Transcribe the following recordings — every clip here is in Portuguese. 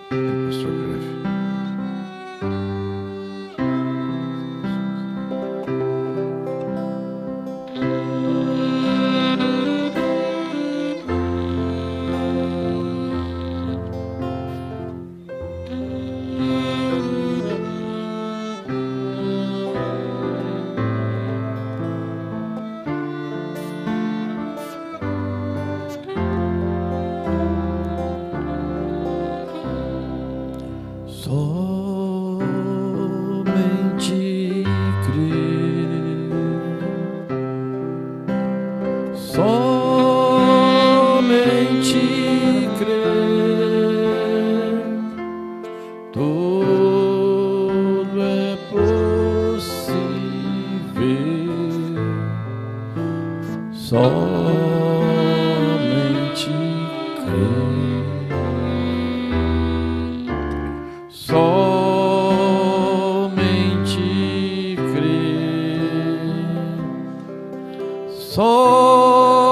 Pastor Greve.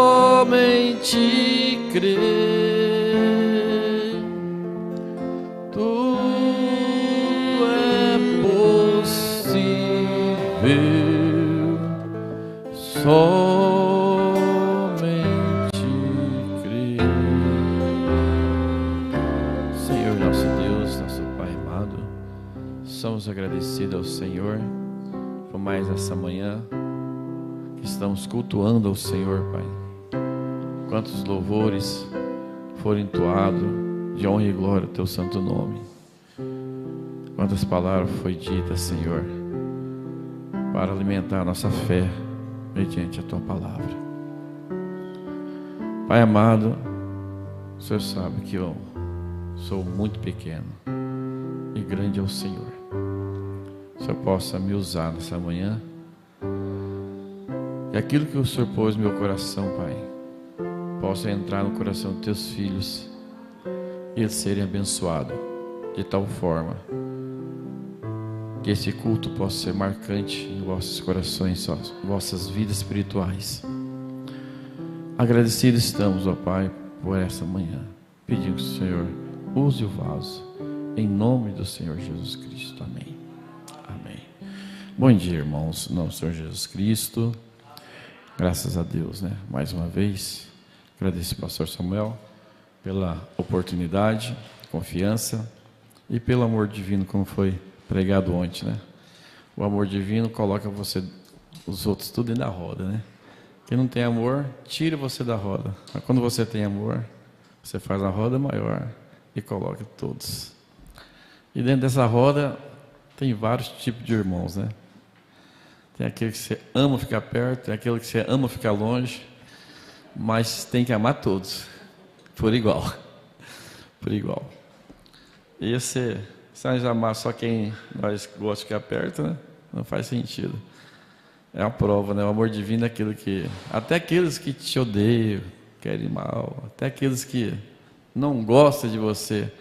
Somente crer, tudo é possível. Somente crer. Senhor nosso Deus, nosso Pai amado, somos agradecidos ao Senhor por mais essa manhã que estamos cultuando ao Senhor, Pai. Quantos louvores foram entoados de honra e glória ao Teu santo nome. Quantas palavras foi dita, Senhor, para alimentar a nossa fé mediante a Tua palavra. Pai amado, o Senhor sabe que eu sou muito pequeno e grande é o Senhor. O Senhor possa me usar nessa manhã. E aquilo que o Senhor pôs no meu coração, Pai, possa entrar no coração dos Teus filhos e eles serem abençoados de tal forma que esse culto possa ser marcante em vossos corações, em vossas vidas espirituais. Agradecidos estamos, ó Pai, por essa manhã. Pedimos que o Senhor use o vaso, em nome do Senhor Jesus Cristo. Amém. Amém. Bom dia, irmãos, em nome do Senhor Jesus Cristo. Graças a Deus, né? Mais uma vez, agradeço ao pastor Samuel pela oportunidade, confiança e pelo amor divino, como foi pregado ontem, né? O amor divino coloca você, os outros tudo dentro da roda, né? Quem não tem amor, tira você da roda. Mas quando você tem amor, você faz a roda maior e coloca todos. E dentro dessa roda tem vários tipos de irmãos, né? Tem aquele que você ama ficar perto, tem aquele que você ama ficar longe, mas tem que amar todos, por igual. Por igual. E se nós amar só quem nós gostamos de ficar perto, né? Não faz sentido. É uma prova, né? O amor divino é aquilo que... Até aqueles que te odeiam, querem mal, até aqueles que não gostam de você,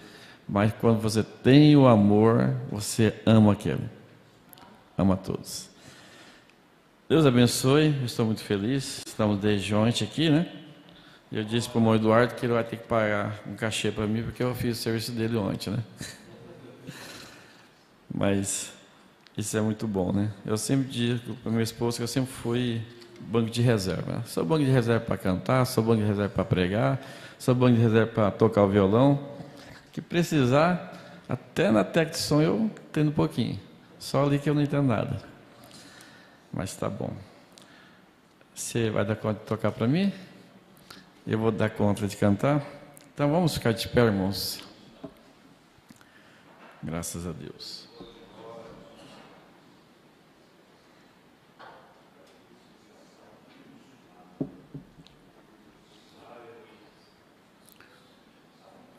mas quando você tem o amor, você ama aquele. Ama todos. Deus abençoe, eu estou muito feliz. Estamos desde ontem aqui, né? Eu disse para o irmão Eduardo que ele vai ter que pagar um cachê para mim, porque eu fiz o serviço dele ontem, né? Mas isso é muito bom, né? Eu sempre digo para minha esposa que eu sempre fui banco de reserva. Né? Sou banco de reserva para cantar, sou banco de reserva para pregar, sou banco de reserva para tocar o violão. Que precisar, até na técnica de som eu entendo um pouquinho. Só ali que eu não entendo nada. Mas tá bom. Você vai dar conta de tocar para mim? Eu vou dar conta de cantar? Então vamos ficar de pé, irmãos. Graças a Deus.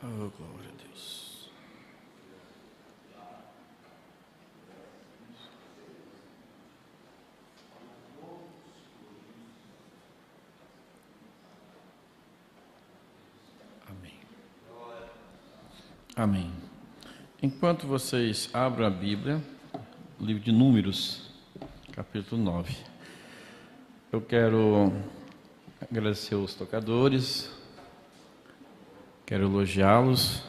Oh, glória a Deus. Amém. Enquanto vocês abram a Bíblia, livro de Números, capítulo 9. Eu quero agradecer os tocadores, quero elogiá-los,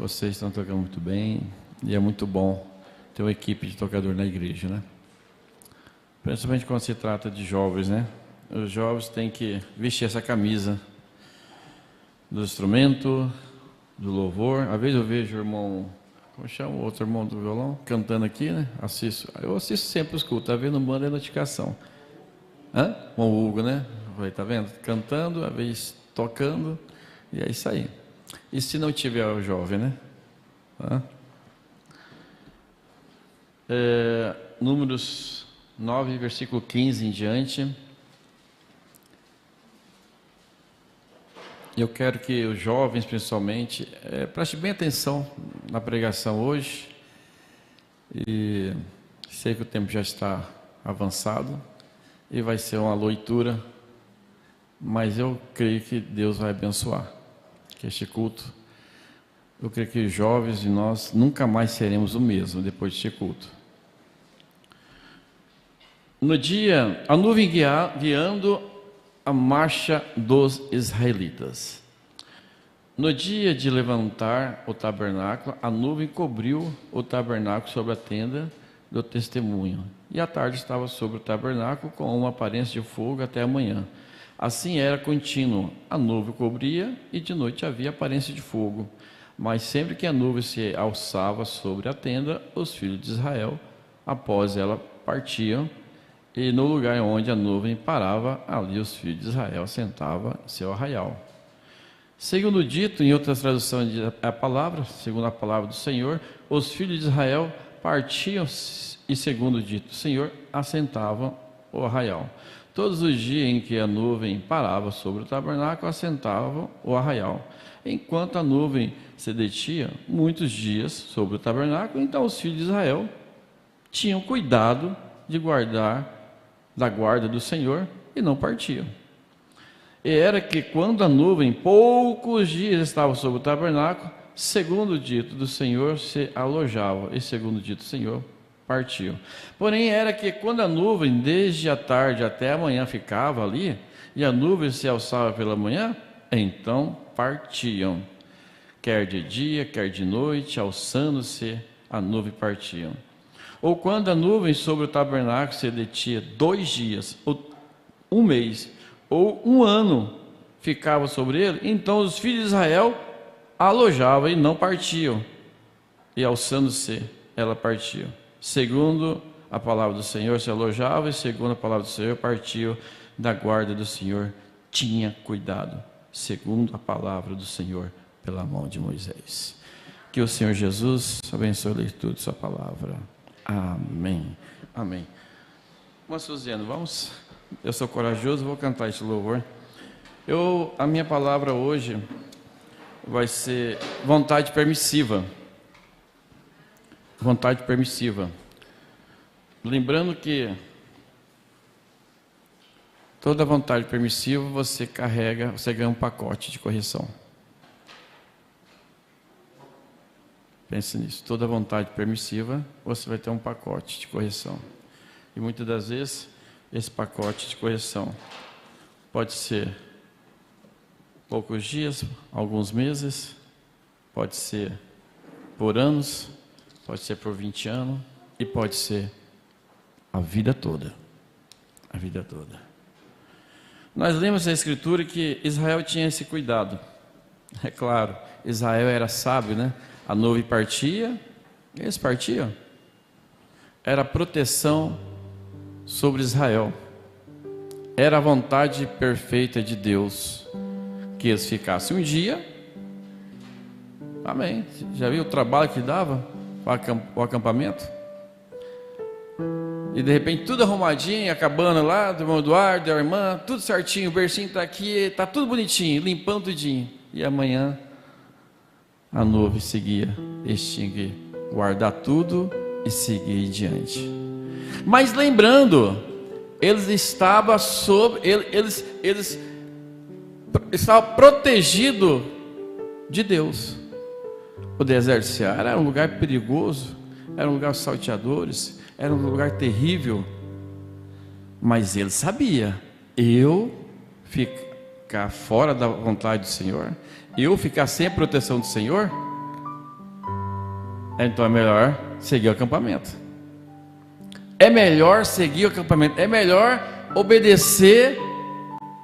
Vocês estão tocando muito bem e é muito bom ter uma equipe de tocador na igreja, né? Principalmente quando se trata de jovens, né? Os jovens têm que vestir essa camisa do instrumento, do louvor. Às vezes eu vejo o irmão, como chama o outro irmão do violão, cantando aqui, né? Eu assisto sempre os cultos, tá vendo? Manda a notificação. Com o Hugo, né? Falei, tá vendo? Cantando, às vezes tocando, e é isso aí. E se não tiver o jovem, né? Números 9, versículo 15 em diante. Eu quero que os jovens, principalmente, prestem bem atenção na pregação hoje. E sei que o tempo já está avançado e vai ser uma leitura, mas eu creio que Deus vai abençoar que este culto. Eu creio que os jovens e nós nunca mais seremos o mesmo depois deste culto. No dia, a nuvem guiando a marcha dos israelitas. No dia de levantar o tabernáculo, a nuvem cobriu o tabernáculo sobre a tenda do testemunho. E a tarde estava sobre o tabernáculo com uma aparência de fogo até a manhã. Assim era contínuo. A nuvem cobria e de noite havia aparência de fogo. Mas sempre que a nuvem se alçava sobre a tenda, os filhos de Israel, após ela, partiam. E no lugar onde a nuvem parava, ali os filhos de Israel assentavam seu arraial. Segundo dito, em outras traduções a palavra, segundo a palavra do Senhor, os filhos de Israel partiam e, segundo dito do Senhor, assentavam o arraial. Todos os dias em que a nuvem parava sobre o tabernáculo, assentavam o arraial. Enquanto a nuvem se detinha muitos dias sobre o tabernáculo, então os filhos de Israel tinham cuidado de guardar da guarda do Senhor e não partiam. E era que quando a nuvem poucos dias estava sobre o tabernáculo, segundo o dito do Senhor, se alojava, e segundo o dito do Senhor, partiu. Porém, era que quando a nuvem, desde a tarde até a manhã, ficava ali, e a nuvem se alçava pela manhã, então partiam. Quer de dia, quer de noite, alçando-se, a nuvem partiam. Ou quando a nuvem sobre o tabernáculo se detinha 2 dias, ou 1 mês, ou 1 ano ficava sobre ele, então os filhos de Israel alojavam e não partiam, e alçando-se, ela partiu. Segundo a palavra do Senhor se alojava, e segundo a palavra do Senhor partiu da guarda do Senhor, tinha cuidado, segundo a palavra do Senhor, pela mão de Moisés. Que o Senhor Jesus abençoe a leitura de sua palavra. Amém. Amém. Irmã Suziana, vamos? Eu sou corajoso, vou cantar este louvor. A minha palavra hoje vai ser vontade permissiva. Vontade permissiva. Lembrando que toda vontade permissiva você ganha um pacote de correção. Pense nisso. Toda vontade permissiva, você vai ter um pacote de correção. E muitas das vezes, esse pacote de correção pode ser poucos dias, alguns meses, pode ser por anos, pode ser por 20 anos, e pode ser a vida toda. A vida toda. Nós lemos na Escritura que Israel tinha esse cuidado. É claro, Israel era sábio, né? A nuvem partia, eles partiam. Era a proteção sobre Israel. Era a vontade perfeita de Deus que eles ficassem um dia. Amém. Já viu o trabalho que dava o acampamento? E de repente tudo arrumadinho, a cabana lá do irmão Eduardo, da irmã, tudo certinho, o bercinho está aqui, está tudo bonitinho, limpando tudinho. E amanhã a nuvem seguia, eles tinham que guardar tudo e seguir adiante. Mas lembrando, eles estavam protegidos de Deus. O deserto de Seara era um lugar perigoso, era um lugar de salteadores, era um lugar terrível. Mas ele sabia, eu ficar fora da vontade do Senhor, eu ficar sem a proteção do Senhor, Então é melhor seguir o acampamento. É melhor seguir o acampamento. É melhor obedecer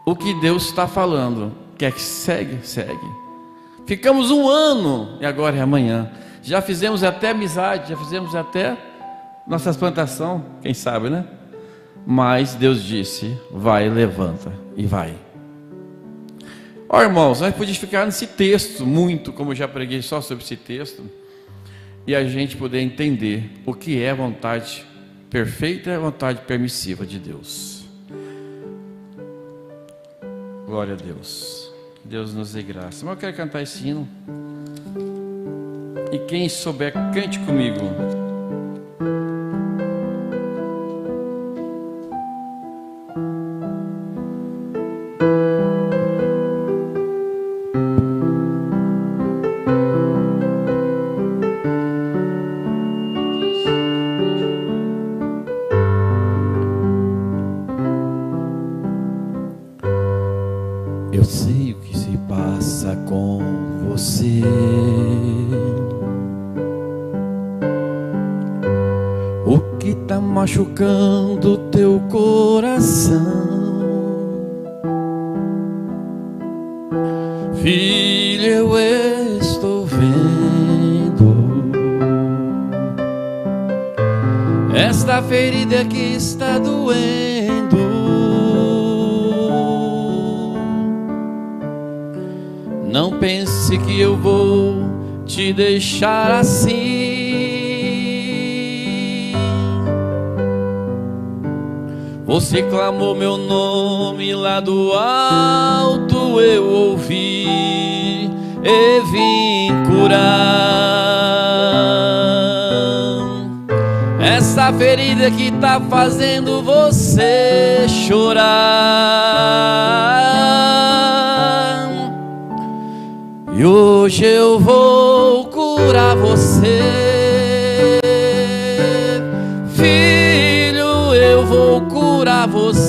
o que Deus está falando. Quer que segue? Segue. Ficamos um ano e agora é amanhã. Já fizemos até amizade, já fizemos até nossas plantações, quem sabe, né? Mas Deus disse: vai, levanta e vai. Ó, irmãos, nós podíamos ficar nesse texto muito, como eu já preguei só sobre esse texto, e a gente poder entender o que é a vontade perfeita e a vontade permissiva de Deus. Glória a Deus. Deus nos dê graça. Mas eu quero cantar esse hino. E quem souber, cante comigo. Eu sei o que se passa com você. O que tá machucando teu coração. Filho, eu estou vendo esta ferida que está doendo. Não pense que eu vou te deixar assim. Você clamou meu nome lá do alto, eu ouvi e vim curar essa ferida que tá fazendo você chorar. E hoje eu vou curar você, filho, eu vou curar você.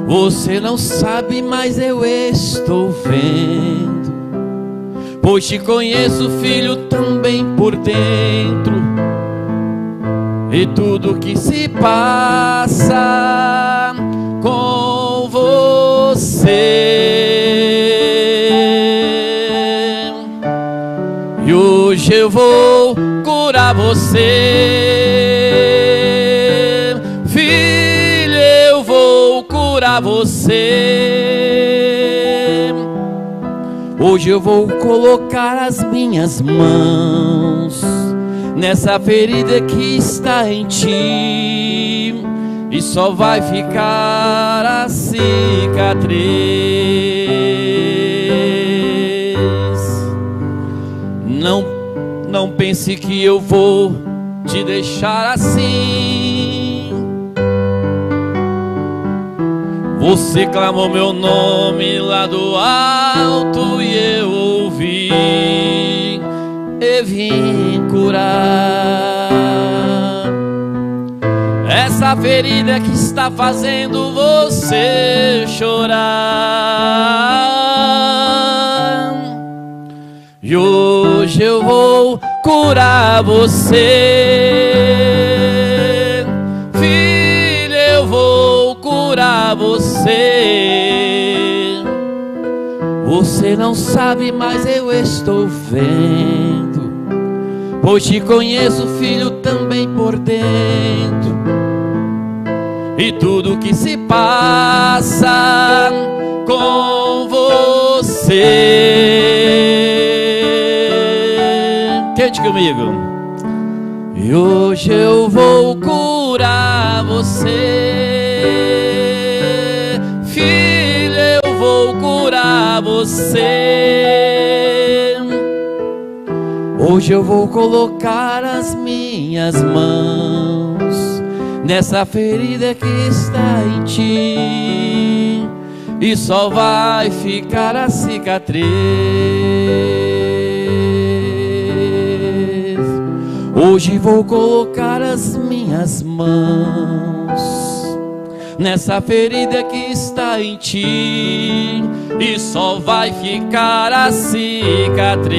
Você não sabe, mas eu estou vendo, pois te conheço, filho, também por dentro. E tudo que se passa com você. E hoje eu vou curar você, filho, eu vou curar você. Hoje eu vou colocar as minhas mãos nessa ferida que está em ti, e só vai ficar a cicatriz. Não pense que eu vou te deixar assim. Você clamou meu nome lá do alto e eu ouvi e vim curar essa ferida que está fazendo você chorar. E hoje eu vou curar você, filho, eu vou curar você. Você não sabe, mas eu estou vendo, pois te conheço, filho, também por dentro. E tudo que se passa com você. Cante comigo. E hoje eu vou curar você, filho, eu vou curar você. Hoje eu vou colocar as minhas mãos nessa ferida que está em ti, e só vai ficar a cicatriz. Hoje vou colocar as minhas mãos nessa ferida que está em ti, e só vai ficar a cicatriz.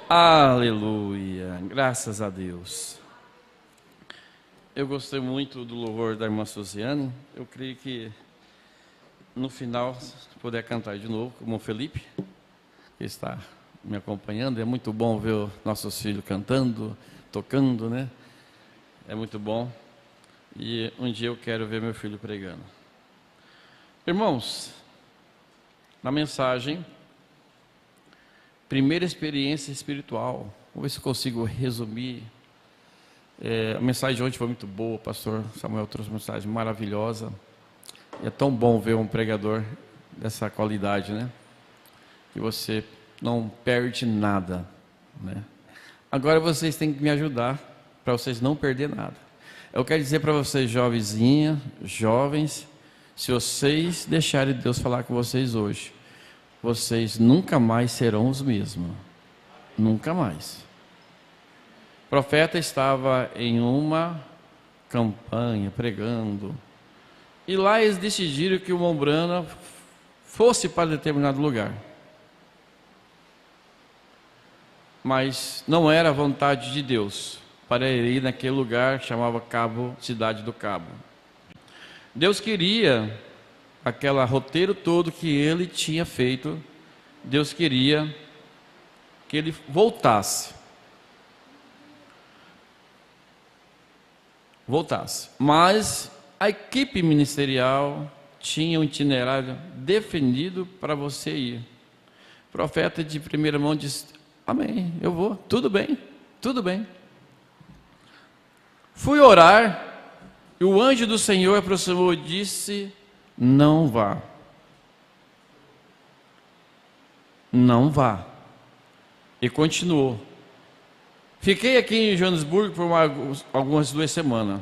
Aleluia, graças a Deus. Eu gostei muito do louvor da irmã Suziane. Eu creio que no final, se puder cantar de novo, como o Felipe, que está me acompanhando. É muito bom ver os nossos filhos cantando, tocando, né? É muito bom. E um dia eu quero ver meu filho pregando. Irmãos, na mensagem, primeira experiência espiritual. Vamos ver se eu consigo resumir. A mensagem de ontem foi muito boa. O pastor Samuel trouxe uma mensagem maravilhosa. E é tão bom ver um pregador dessa qualidade, né? Que você não perde nada, né? Agora vocês têm que me ajudar para vocês não perder nada. Eu quero dizer para vocês, jovenzinhas, jovens, se vocês deixarem Deus falar com vocês hoje, vocês nunca mais serão os mesmos. Nunca mais. O profeta estava em uma campanha, pregando. E lá eles decidiram que o Mombrana fosse para determinado lugar. Mas não era a vontade de Deus para ele ir naquele lugar que chamava Cabo, Cidade do Cabo. Deus queria aquele roteiro todo que ele tinha feito. Deus queria que ele voltasse. Mas a equipe ministerial tinha um itinerário definido para você ir. O profeta de primeira mão disse: amém, eu vou, tudo bem, tudo bem. Fui orar, e o anjo do Senhor aproximou e disse: não vá. Não vá. E continuou. Fiquei aqui em Joanesburgo por algumas 2 semanas.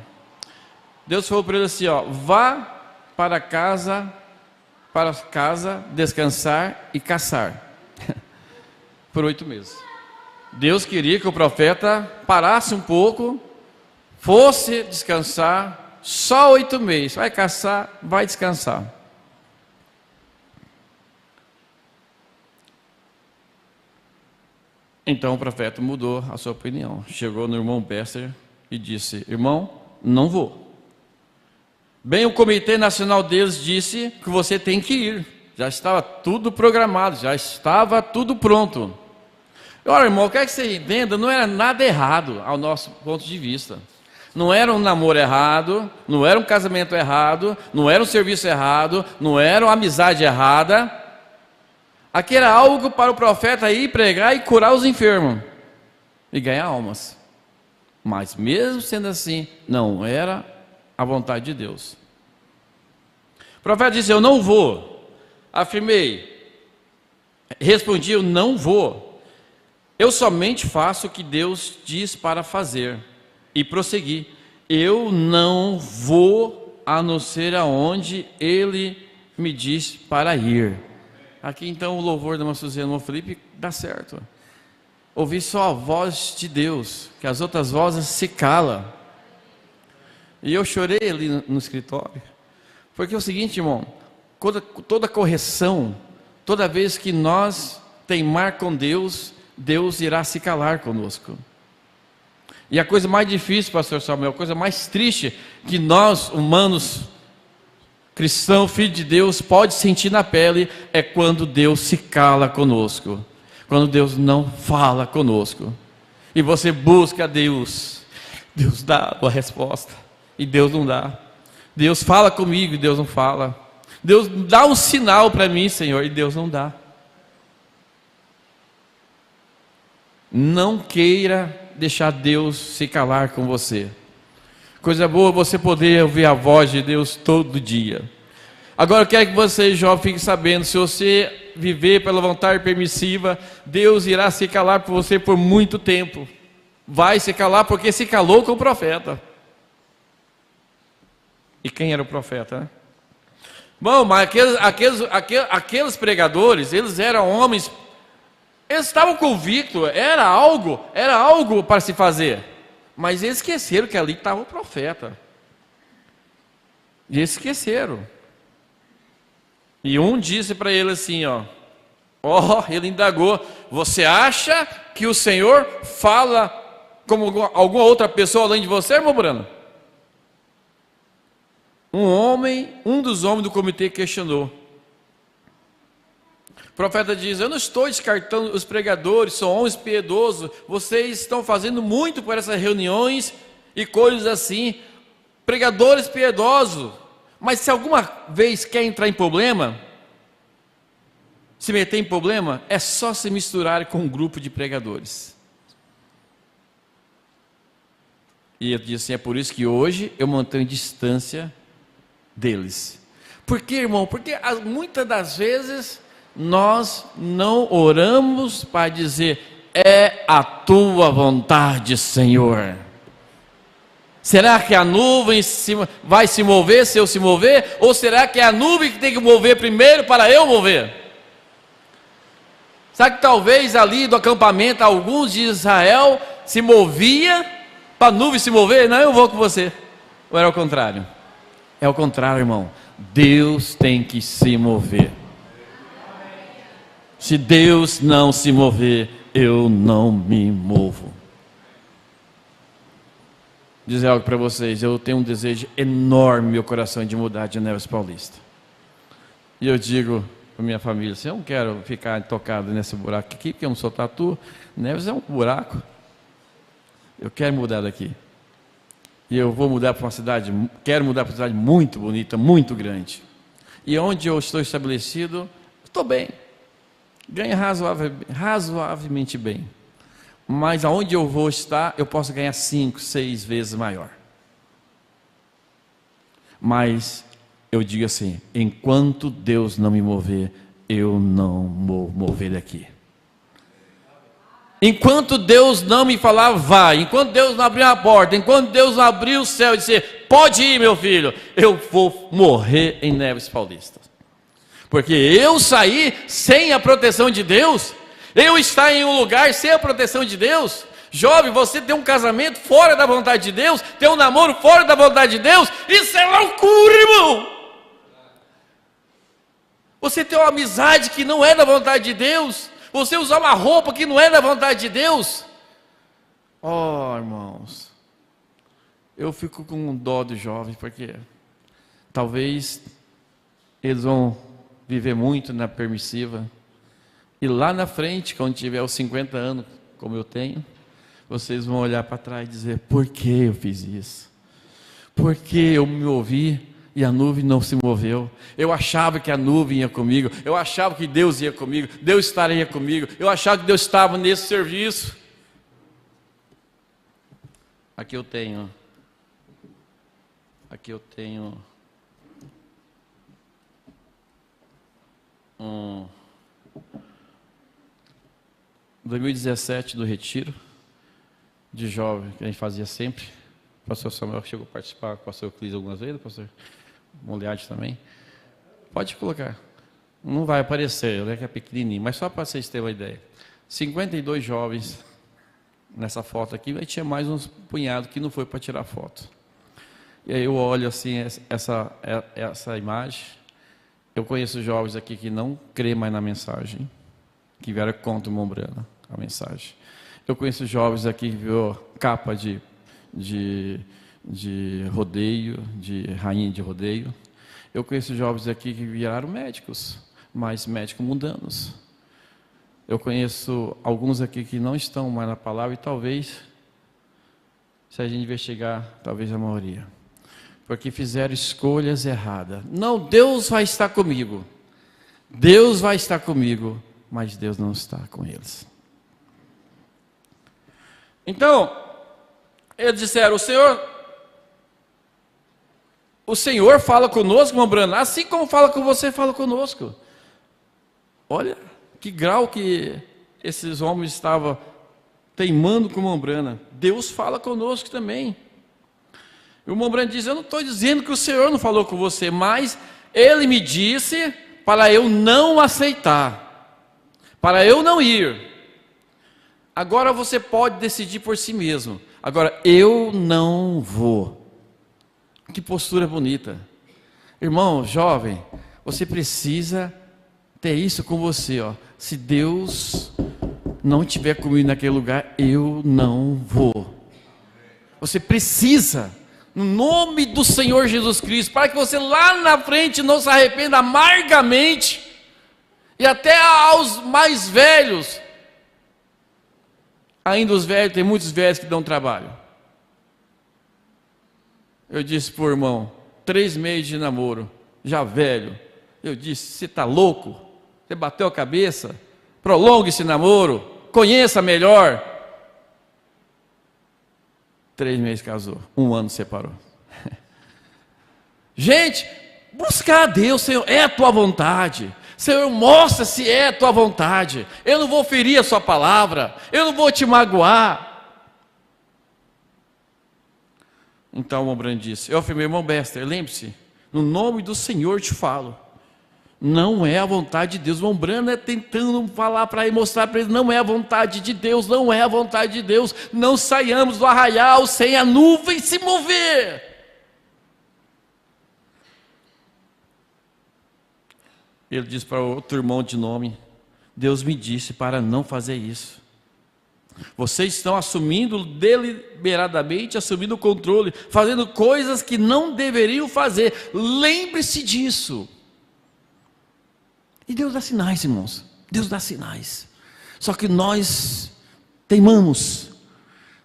Deus falou para ele assim: ó, vá para casa, descansar e caçar. Por 8 meses. Deus queria que o profeta parasse um pouco, fosse descansar, só 8 meses. Vai caçar, vai descansar. Então o profeta mudou a sua opinião. Chegou no irmão Bester e disse: irmão, não vou. Bem, o Comitê Nacional deles disse que você tem que ir. Já estava tudo programado, já estava tudo pronto. Olha, irmão, o que é que você entenda? Não era nada errado ao nosso ponto de vista. Não era um namoro errado, não era um casamento errado, não era um serviço errado, não era uma amizade errada. Aqui era algo para o profeta ir pregar e curar os enfermos e ganhar almas. Mas mesmo sendo assim, não era a vontade de Deus. O profeta disse: eu não vou. Afirmei, respondi: eu não vou. Eu somente faço o que Deus diz para fazer. E prossegui: eu não vou a não ser aonde Ele me diz para ir. Aqui então o louvor da irmã Suziane, irmão Felipe, dá certo. Ouvir só a voz de Deus, que as outras vozes se calam. E eu chorei ali no escritório, porque é o seguinte, irmão, toda correção, toda vez que nós teimar com Deus, Deus irá se calar conosco. E a coisa mais difícil, pastor Samuel, a coisa mais triste que nós, humanos, cristãos, filhos de Deus, pode sentir na pele, é quando Deus se cala conosco, quando Deus não fala conosco, e você busca Deus, Deus dá a resposta, e Deus não dá. Deus fala comigo e Deus não fala. Deus dá um sinal para mim, Senhor, e Deus não dá. Não queira deixar Deus se calar com você. Coisa boa você poder ouvir a voz de Deus todo dia. Agora eu quero que você, jovem, fique sabendo: se você viver pela vontade permissiva, Deus irá se calar por você por muito tempo. Vai se calar porque se calou com o profeta. E quem era o profeta, né? Bom, mas aqueles pregadores, eles eram homens Eles estavam convictos, era algo para se fazer. Mas eles esqueceram que ali estava o profeta. E eles esqueceram. E um disse para ele assim, ele indagou: você acha que o Senhor fala como alguma outra pessoa além de você, irmão Brano? Um dos homens do comitê questionou. O profeta diz: eu não estou descartando os pregadores, são homens piedosos, vocês estão fazendo muito por essas reuniões e coisas assim, pregadores piedosos, mas se alguma vez quer entrar em problema, se meter em problema, é só se misturar com um grupo de pregadores. E eu disse assim: é por isso que hoje eu mantenho distância deles. Por quê, irmão? Porque muitas das vezes nós não oramos para dizer: é a tua vontade, Senhor. Será que a nuvem vai se mover se eu se mover? Ou será que é a nuvem que tem que mover primeiro para eu mover? Sabe que talvez ali do acampamento alguns de Israel se movia para a nuvem se mover? Não, eu vou com você. Ou era o contrário? É o contrário, irmão. Deus tem que se mover. Se Deus não se mover, eu não me movo. Vou dizer algo para vocês: eu tenho um desejo enorme no meu coração de mudar de Neves Paulista. E eu digo para minha família assim: eu não quero ficar tocado nesse buraco aqui, porque eu não sou tatu. Neves é um buraco. Eu quero mudar daqui. E eu vou mudar para uma cidade, quero mudar para uma cidade muito bonita, muito grande. E onde eu estou estabelecido, estou bem. Ganho razoavelmente bem. Mas aonde eu vou estar, eu posso ganhar 5, 6 vezes maior. Mas eu digo assim: enquanto Deus não me mover, eu não vou mover daqui. Enquanto Deus não me falar, vai. Enquanto Deus não abrir a porta, enquanto Deus não abrir o céu e dizer: pode ir, meu filho, eu vou morrer em Neves Paulista. Porque eu saí sem a proteção de Deus, eu estar em um lugar sem a proteção de Deus. Jovem, você tem um casamento fora da vontade de Deus, tem um namoro fora da vontade de Deus, isso é loucura, irmão. Você tem uma amizade que não é da vontade de Deus, você usar uma roupa que não é da vontade de Deus. Irmãos, eu fico com dó de jovens, porque talvez eles vão viver muito na permissiva, e lá na frente, quando tiver os 50 anos, como eu tenho, vocês vão olhar para trás e dizer: por que eu fiz isso? Por que eu me ouvi e a nuvem não se moveu? Eu achava que a nuvem ia comigo, eu achava que Deus ia comigo, Deus estaria comigo, eu achava que Deus estava nesse serviço. Aqui eu tenho 2017 do retiro de jovem que a gente fazia sempre. O pastor Samuel chegou a participar, o pastor Euclides algumas vezes, o pastor Moliade também. Pode colocar, não vai aparecer, que é pequenininho, mas só para vocês terem uma ideia. 52 jovens nessa foto aqui, mas tinha mais uns punhados que não foi para tirar foto. E aí eu olho assim essa imagem. Eu conheço jovens aqui que não creem mais na mensagem, que vieram contra o irmão Brano, a mensagem. Eu conheço jovens aqui que viu capa de rodeio, de rainha de rodeio. Eu conheço jovens aqui que viraram médicos, mas médicos mundanos. Eu conheço alguns aqui que não estão mais na palavra, e talvez, se a gente investigar, talvez a maioria, porque fizeram escolhas erradas. Não, Deus vai estar comigo. Deus vai estar comigo, mas Deus não está com eles. Então, eles disseram: o Senhor fala conosco, irmão Brano, assim como fala com você, fala conosco. Olha que grau que esses homens estavam teimando com o irmão Brano. Deus fala conosco também. E o irmão Brano diz: eu não estou dizendo que o Senhor não falou com você, mas Ele me disse para eu não aceitar, para eu não ir. Agora você pode decidir por si mesmo. Agora, eu não vou. Que postura bonita. Irmão, jovem, você precisa ter isso com você, ó. Se Deus não estiver comigo naquele lugar, eu não vou. Você precisa, no nome do Senhor Jesus Cristo, para que você lá na frente não se arrependa amargamente, e até aos mais velhos. Ainda os velhos, tem muitos velhos que dão trabalho. Eu disse para o irmão, 3 meses de namoro, já velho. Eu disse, você está louco? Você bateu a cabeça? Prolongue esse namoro, conheça melhor. 3 meses casou, 1 ano separou. Gente, buscar a Deus, Senhor, é a tua vontade. Senhor, mostra se é a tua vontade. Eu não vou ferir a sua palavra, eu não vou te magoar. Então o irmão Brand disse, eu afirmei, irmão Bester, lembre-se, no nome do Senhor te falo, não é a vontade de Deus. O irmão Brand tentando falar para ele, mostrar para ele, não é a vontade de Deus, não é a vontade de Deus. Não saiamos do arraial sem a nuvem se mover. Ele disse para outro irmão de nome, Deus me disse para não fazer isso. Vocês estão assumindo deliberadamente, assumindo o controle, fazendo coisas que não deveriam fazer. Lembre-se disso. E Deus dá sinais, irmãos. Deus dá sinais. Só que nós teimamos.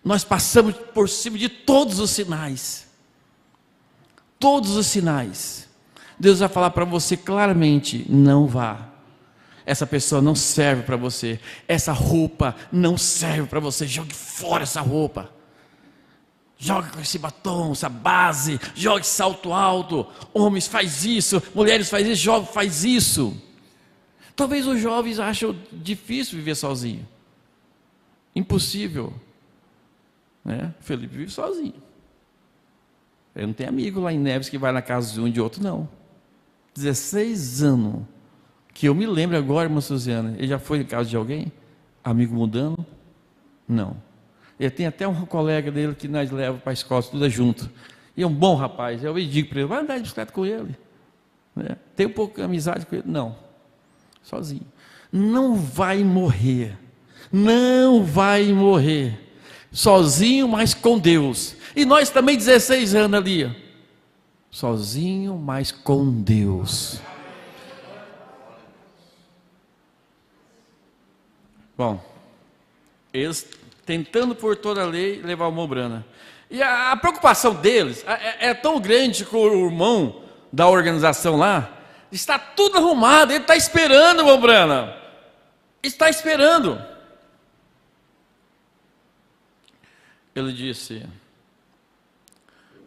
Nós passamos por cima de todos os sinais. Todos os sinais. Deus vai falar para você claramente, não vá. Essa pessoa não serve para você. Essa roupa não serve para você. Jogue fora essa roupa. Jogue com esse batom, essa base. Jogue salto alto. Homens, faz isso. Mulheres, faz isso. Jovem, faz isso. Talvez os jovens achem difícil viver sozinho. Impossível. Né? Felipe vive sozinho. Eu não tenho amigo lá em Neves que vai na casa de um e de outro, não. 16 anos. Que eu me lembro agora, irmã Suziana, ele já foi em casa de alguém? Amigo mudando? Não. Ele tem até um colega dele que nós levamos para a escola, tudo junto. E é um bom rapaz. Eu digo para ele, vai andar de bicicleta com ele. Né? Tem um pouco de amizade com ele? Não. Sozinho. Não vai morrer. Não vai morrer. Sozinho, mas com Deus. E nós também 16 anos ali. Sozinho, mas com Deus. Bom, eles tentando por toda a lei levar o irmão Brana. E a preocupação deles é tão grande com o irmão da organização lá. Está tudo arrumado, ele está esperando, irmão Brana. Está esperando. Ele disse,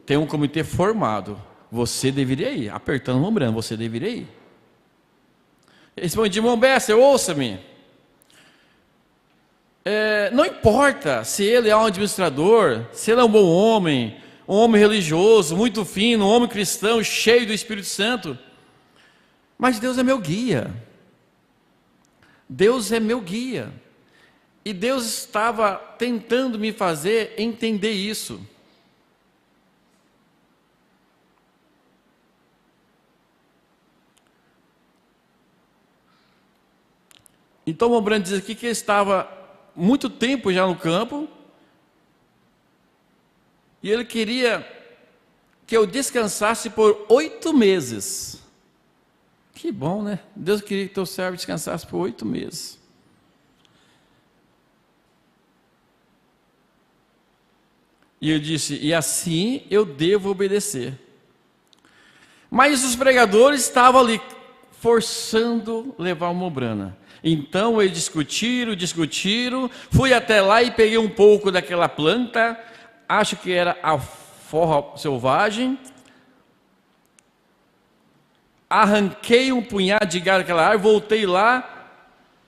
tem um comitê formado, você deveria ir. Apertando o irmão Brana, você deveria ir. Ele responde, irmão Bessa, ouça-me. Não importa se ele é um administrador, se ele é um bom homem, um homem religioso, muito fino, um homem cristão, cheio do Espírito Santo, mas Deus é meu guia. Deus é meu guia. E Deus estava tentando me fazer entender isso. Então o Brand diz aqui que ele estava muito tempo já no campo, e ele queria que eu descansasse por 8 meses. Que bom, né? Deus queria que teu servo descansasse por 8 meses. E ele disse, e assim eu devo obedecer. Mas os pregadores estavam ali, forçando levar uma brana. Então eles discutiram, fui até lá e peguei um pouco daquela planta, acho que era a forra selvagem, arranquei um punhado de galho daquela árvore, voltei lá,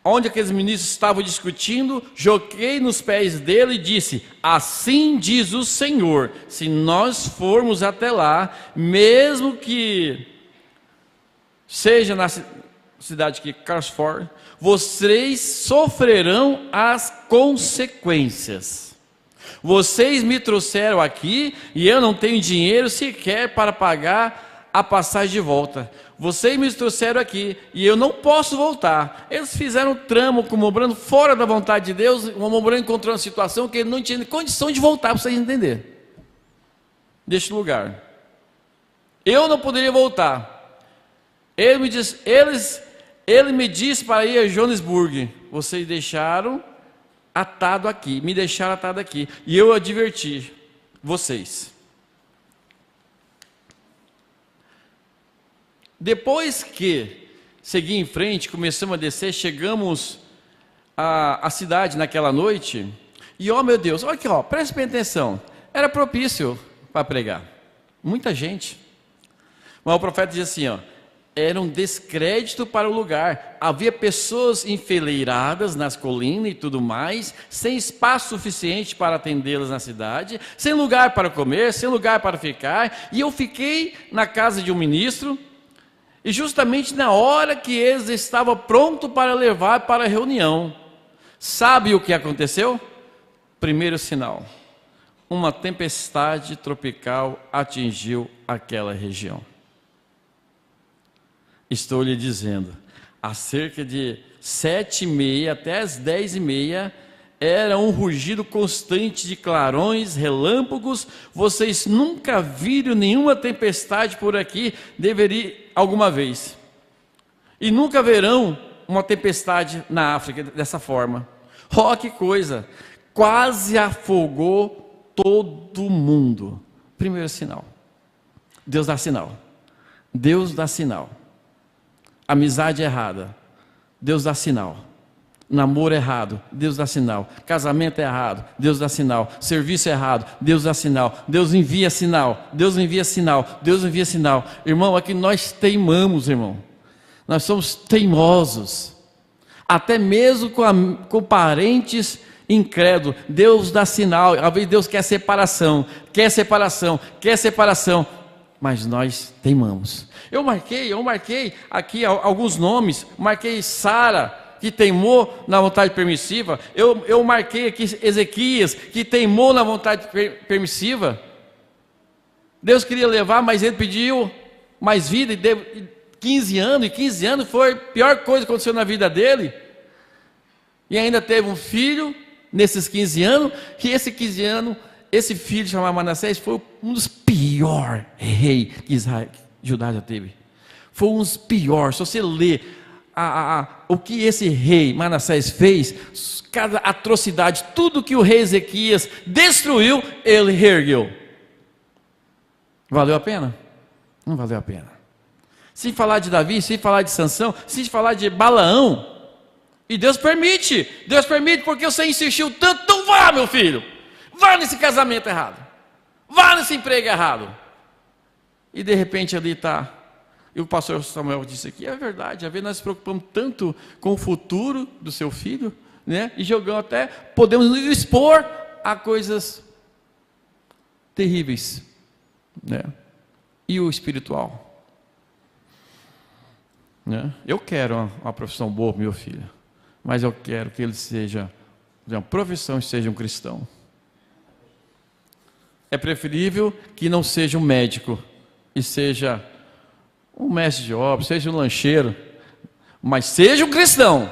onde aqueles ministros estavam discutindo, joguei nos pés dele e disse, assim diz o Senhor, se nós formos até lá, mesmo que seja cidade aqui, Carlsford, vocês sofrerão as consequências. Vocês me trouxeram aqui e eu não tenho dinheiro sequer para pagar a passagem de volta. Vocês me trouxeram aqui e eu não posso voltar. Eles fizeram um tramo com o Mombrano fora da vontade de Deus. O Mombrano encontrou uma situação que ele não tinha condição de voltar, para vocês entenderem, deste lugar. Eu não poderia voltar. Ele me disse para ir a Joanesburgo. Vocês deixaram atado aqui, me deixaram atado aqui, e eu adverti vocês. Depois que segui em frente, começamos a descer, chegamos à cidade naquela noite, e ó meu Deus, olha aqui, ó, preste bem atenção, era propício para pregar, muita gente, mas o profeta diz assim, ó, era um descrédito para o lugar, havia pessoas enfileiradas nas colinas e tudo mais, sem espaço suficiente para atendê-las na cidade, sem lugar para comer, sem lugar para ficar, e eu fiquei na casa de um ministro, e justamente na hora que eles estavam prontos para levar para a reunião, sabe o que aconteceu? Primeiro sinal, uma tempestade tropical atingiu aquela região. Estou lhe dizendo, a cerca de 7h30 até as 10h30, era um rugido constante de clarões, relâmpagos. Vocês nunca viram nenhuma tempestade por aqui, deveria alguma vez. E nunca verão uma tempestade na África dessa forma. Oh, que coisa! Quase afogou todo mundo. Primeiro sinal. Deus dá sinal. Deus dá sinal. Amizade errada, Deus dá sinal. Namoro errado, Deus dá sinal. Casamento errado, Deus dá sinal. Serviço errado, Deus dá sinal. Deus envia sinal, Deus envia sinal, Deus envia sinal. Irmão, aqui nós teimamos, irmão. Nós somos teimosos. Até mesmo com parentes incrédulos, Deus dá sinal. Às vezes Deus quer separação, quer separação, quer separação. Mas nós teimamos. Eu marquei aqui alguns nomes. Marquei Sara, que teimou na vontade permissiva. Eu marquei aqui Ezequias, que teimou na vontade permissiva. Deus queria levar, mas ele pediu mais vida, e deu 15 anos, e 15 anos foi a pior coisa que aconteceu na vida dele. E ainda teve um filho nesses 15 anos, que esse 15 anos, esse filho chamado Manassés foi um dos piores reis que Judá já teve. Foi um dos piores. Se você ler o que esse rei Manassés fez, cada atrocidade, tudo que o rei Ezequias destruiu, ele reergueu. Valeu a pena? Não valeu a pena. Sem falar de Davi, sem falar de Sansão, sem falar de Balaão. E Deus permite porque você insistiu tanto. Então vá, meu filho, vá nesse casamento errado, vá nesse emprego errado. E de repente ali está, e o pastor Samuel disse aqui, é verdade, às vezes nós nos preocupamos tanto com o futuro do seu filho, né? E jogamos até, podemos nos expor a coisas terríveis, né? E o espiritual, né? Eu quero uma profissão boa para meu filho, mas eu quero que ele seja uma profissão e seja um cristão. É preferível que não seja um médico e seja um mestre de obra, seja um lancheiro, mas seja um cristão.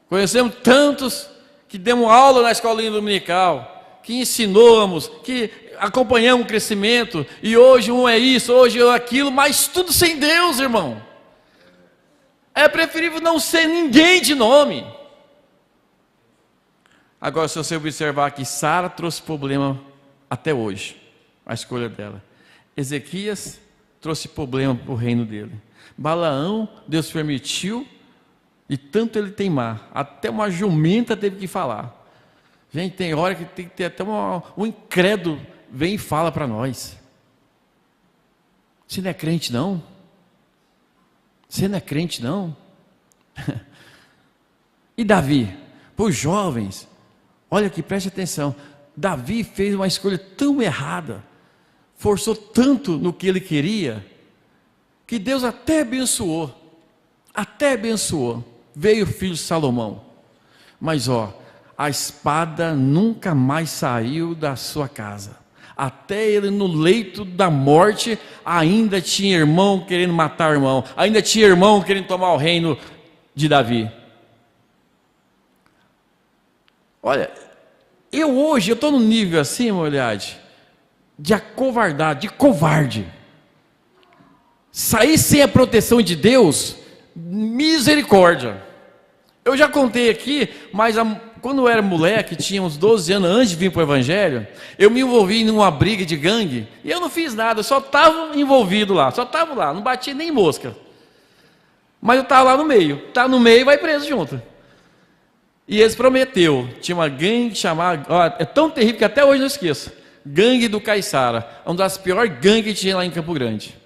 Conhecemos tantos que demos aula na escolinha dominical, que ensinamos, que acompanhamos o crescimento, e hoje um é isso, hoje é aquilo, mas tudo sem Deus, irmão. É preferível não ser ninguém de nome. Agora, se você observar que Sara trouxe problema até hoje, a escolha dela. Ezequias trouxe problema para o reino dele. Balaão, Deus permitiu, e tanto ele teimar, até uma jumenta teve que falar. Gente, tem hora que tem que ter até um incrédulo vem e fala para nós. Você não é crente não? Você não é crente não? E Davi, para os jovens, olha aqui, preste atenção. Davi fez uma escolha tão errada, forçou tanto no que ele queria, que Deus até abençoou. até abençoou. Veio o filho Salomão. Mas a espada nunca mais saiu da sua casa. Até ele no leito da morte, ainda tinha irmão querendo matar irmão. Ainda tinha irmão querendo tomar o reino de Davi. Olha, eu estou num nível assim, Molhade, de acovardado, de covarde. Sair sem a proteção de Deus, misericórdia. Eu já contei aqui, mas quando eu era moleque, tinha uns 12 anos antes de vir para o Evangelho, eu me envolvi numa briga de gangue, e eu não fiz nada, eu só estava envolvido lá, não bati nem mosca. Mas eu estava lá no meio, tá no meio vai preso junto. E eles prometeu, tinha uma gangue chamada, é tão terrível que até hoje não esqueço, Gangue do Caiçara, uma das piores gangues que tinha lá em Campo Grande.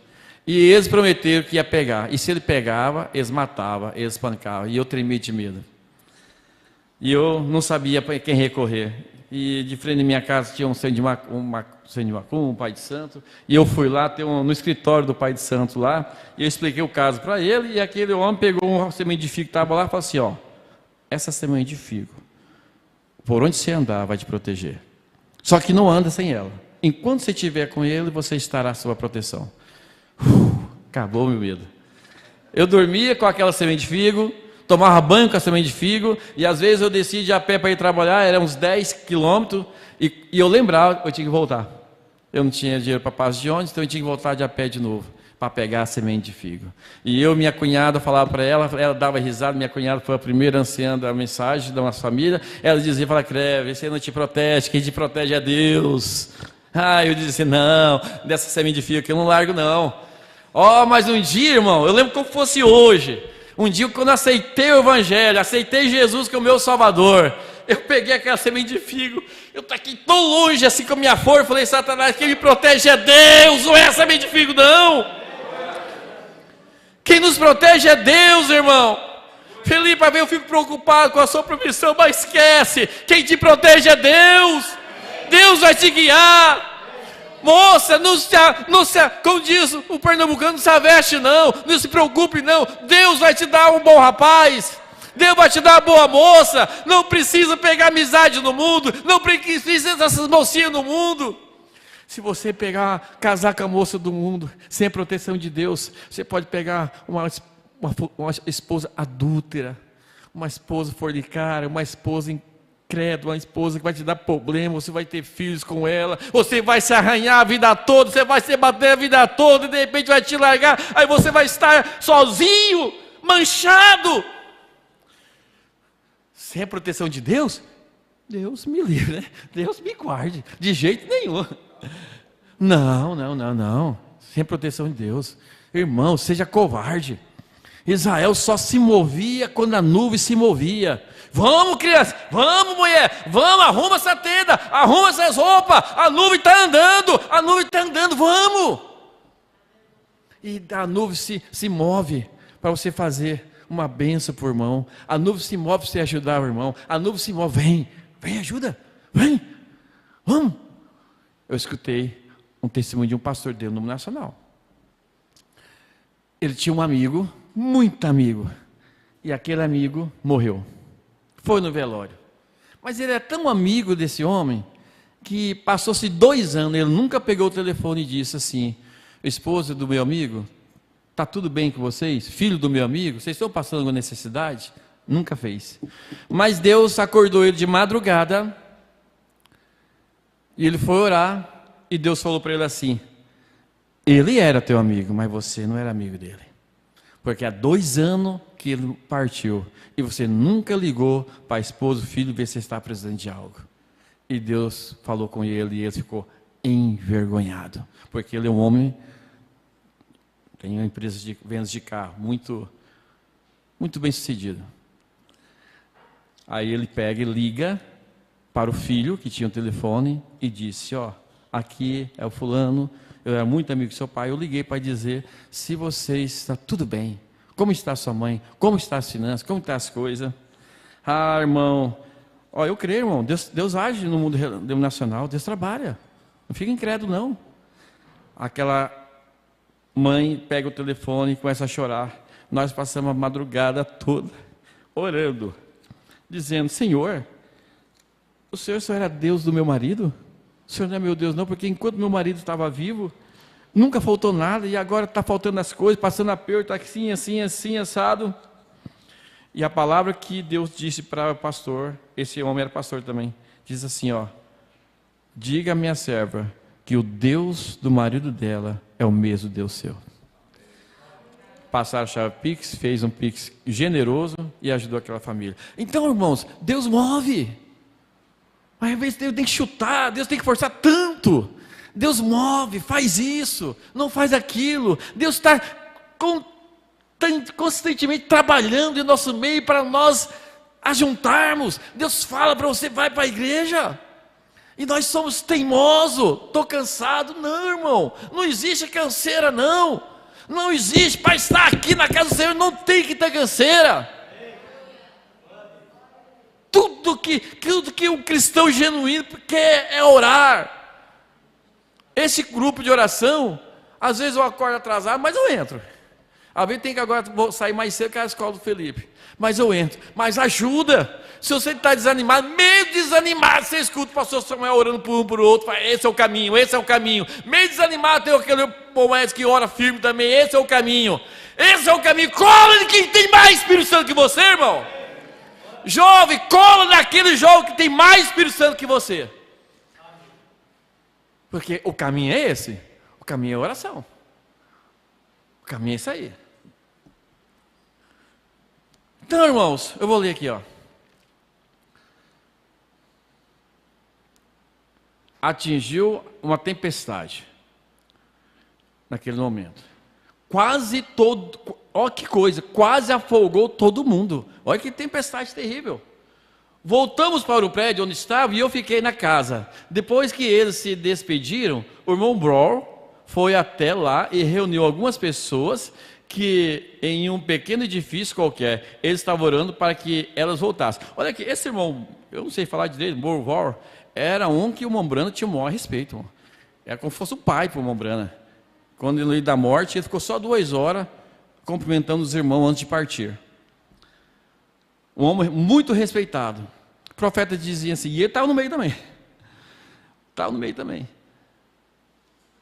E eles prometeram que ia pegar, e se ele pegava, eles matavam, eles espancavam, e eu tremia de medo. E eu não sabia para quem recorrer. E de frente à minha casa tinha um Senhor de Macum, um Pai de Santo, e eu fui lá, no escritório do Pai de Santo lá, e eu expliquei o caso para ele, e aquele homem pegou uma semente de figo que estava lá e falou assim, essa semente de figo, por onde você andar, vai te proteger. Só que não anda sem ela. Enquanto você estiver com ele, você estará à sua proteção. Acabou o meu medo. Eu dormia com aquela semente de figo, tomava banho com a semente de figo, e às vezes eu descia de a pé para ir trabalhar, era uns 10 quilômetros, e eu lembrava que eu tinha que voltar. Eu não tinha dinheiro para passo de ônibus, então eu tinha que voltar de a pé de novo, para pegar a semente de figo. E eu, minha cunhada, falava para ela dava risada, minha cunhada foi a primeira anciã da mensagem da nossa família, ela dizia, Creve, você não te protege, quem te protege é Deus. Eu disse, não, dessa semente de figo que eu não largo não. Mas um dia, irmão, eu lembro como fosse hoje, um dia quando eu aceitei o Evangelho, aceitei Jesus como meu Salvador, eu peguei aquela semente de figo, eu estou aqui tão longe assim com a minha força, falei, Satanás, quem me protege é Deus, não é a semente de figo não. Quem nos protege é Deus, irmão. Felipe, eu fico preocupado com a sua profissão, mas esquece, quem te protege é Deus. Deus vai te guiar. Moça, como diz o pernambucano, não se aveste não, não se preocupe não, Deus vai te dar um bom rapaz, Deus vai te dar uma boa moça, não precisa pegar amizade no mundo, não precisa dessas mocinhas no mundo. Se você casar com a moça do mundo, sem a proteção de Deus, você pode pegar uma esposa adúltera, uma esposa fornicária, uma esposa incrédula, uma esposa que vai te dar problema, você vai ter filhos com ela, você vai se arranhar a vida toda, você vai se bater a vida toda, e de repente vai te largar, aí você vai estar sozinho, manchado. Sem a proteção de Deus, Deus me livre, né? Deus me guarde, de jeito nenhum. Não. Sem a proteção de Deus. Irmão, seja covarde. Israel só se movia quando a nuvem se movia. Vamos, criança, vamos, mulher, vamos, arruma essa tenda, arruma essas roupas, a nuvem está andando, vamos. E a nuvem se move para você fazer uma bênção para o irmão, a nuvem se move para você ajudar o irmão, a nuvem se move, vem, ajuda, vem, vamos. Eu escutei um testemunho de um pastor denominacional. Ele tinha um amigo, muito amigo, e aquele amigo morreu. Foi no velório. Mas ele é tão amigo desse homem, que passou-se 2 anos, ele nunca pegou o telefone e disse assim, esposa do meu amigo, está tudo bem com vocês? Filho do meu amigo, vocês estão passando alguma necessidade? Nunca fez. Mas Deus acordou ele de madrugada, e ele foi orar, e Deus falou para ele assim, ele era teu amigo, mas você não era amigo dele. Porque há 2 anos que ele partiu, e você nunca ligou para a esposa, o filho, ver se está precisando de algo. E Deus falou com ele, e ele ficou envergonhado, porque ele é um homem, tem uma empresa de vendas de carro, muito bem sucedido. Aí ele pega e liga para o filho, que tinha o telefone, e disse, aqui é o fulano, eu era muito amigo do seu pai, eu liguei para dizer se você está tudo bem, como está sua mãe, como está as finanças, como estão as coisas. Irmão, eu creio, irmão, Deus age no mundo denominacional, Deus trabalha, não fica incrédulo não. Aquela mãe pega o telefone e começa a chorar, nós passamos a madrugada toda orando, dizendo: Senhor, o Senhor só era Deus do meu marido? O Senhor não é meu Deus não, porque enquanto meu marido estava vivo, nunca faltou nada, e agora está faltando as coisas, passando aperto, assim, assim, assim, assado. E a palavra que Deus disse para o pastor, esse homem era pastor também, diz assim, ó: diga à minha serva que o Deus do marido dela é o mesmo Deus seu. Passaram a chave Pix, fez um Pix generoso e ajudou aquela família. Então, irmãos, Deus move. Mas às vezes Deus tem que chutar, Deus tem que forçar tanto. Deus move, faz isso, não faz aquilo. Deus está constantemente trabalhando em nosso meio para nós ajuntarmos. Deus fala para você: vai para a igreja. E nós somos teimosos. Estou cansado. Não, irmão, não existe canseira, não. Não existe. Para estar aqui na casa do Senhor não tem que ter canseira. Tudo que um cristão genuíno quer é orar. Esse grupo de oração, às vezes eu acordo atrasado, mas eu entro. Às vezes tem que agora vou sair mais cedo que a escola do Felipe, mas eu entro. Mas ajuda. Se você está desanimado, meio desanimado, você escuta o pastor Samuel orando por um por outro, fala: esse é o caminho, esse é o caminho. Meio desanimado, tem aquele Moés que ora firme também: esse é o caminho, esse é o caminho. Cola de quem tem mais Espírito Santo que você, irmão. Jovem, cola naquele jovem que tem mais Espírito Santo que você. Porque o caminho é esse. O caminho é a oração. O caminho é isso aí. Então, irmãos, eu vou ler aqui, ó. Atingiu uma tempestade naquele momento. Quase todo, olha que coisa, quase afogou todo mundo. Olha que tempestade terrível. Voltamos para o prédio onde estava e eu fiquei na casa. Depois que eles se despediram, o irmão Brown foi até lá e reuniu algumas pessoas que em um pequeno edifício qualquer, eles estavam orando para que elas voltassem. Olha aqui, esse irmão, eu não sei falar direito, Brown, era um que o Mombrana tinha o maior respeito. Irmão. Era como se fosse o pai para o Mombrana. Quando ele veio da morte, ele ficou só 2 horas cumprimentando os irmãos antes de partir. Um homem muito respeitado. O profeta dizia assim, e ele estava no meio também. Estava no meio também.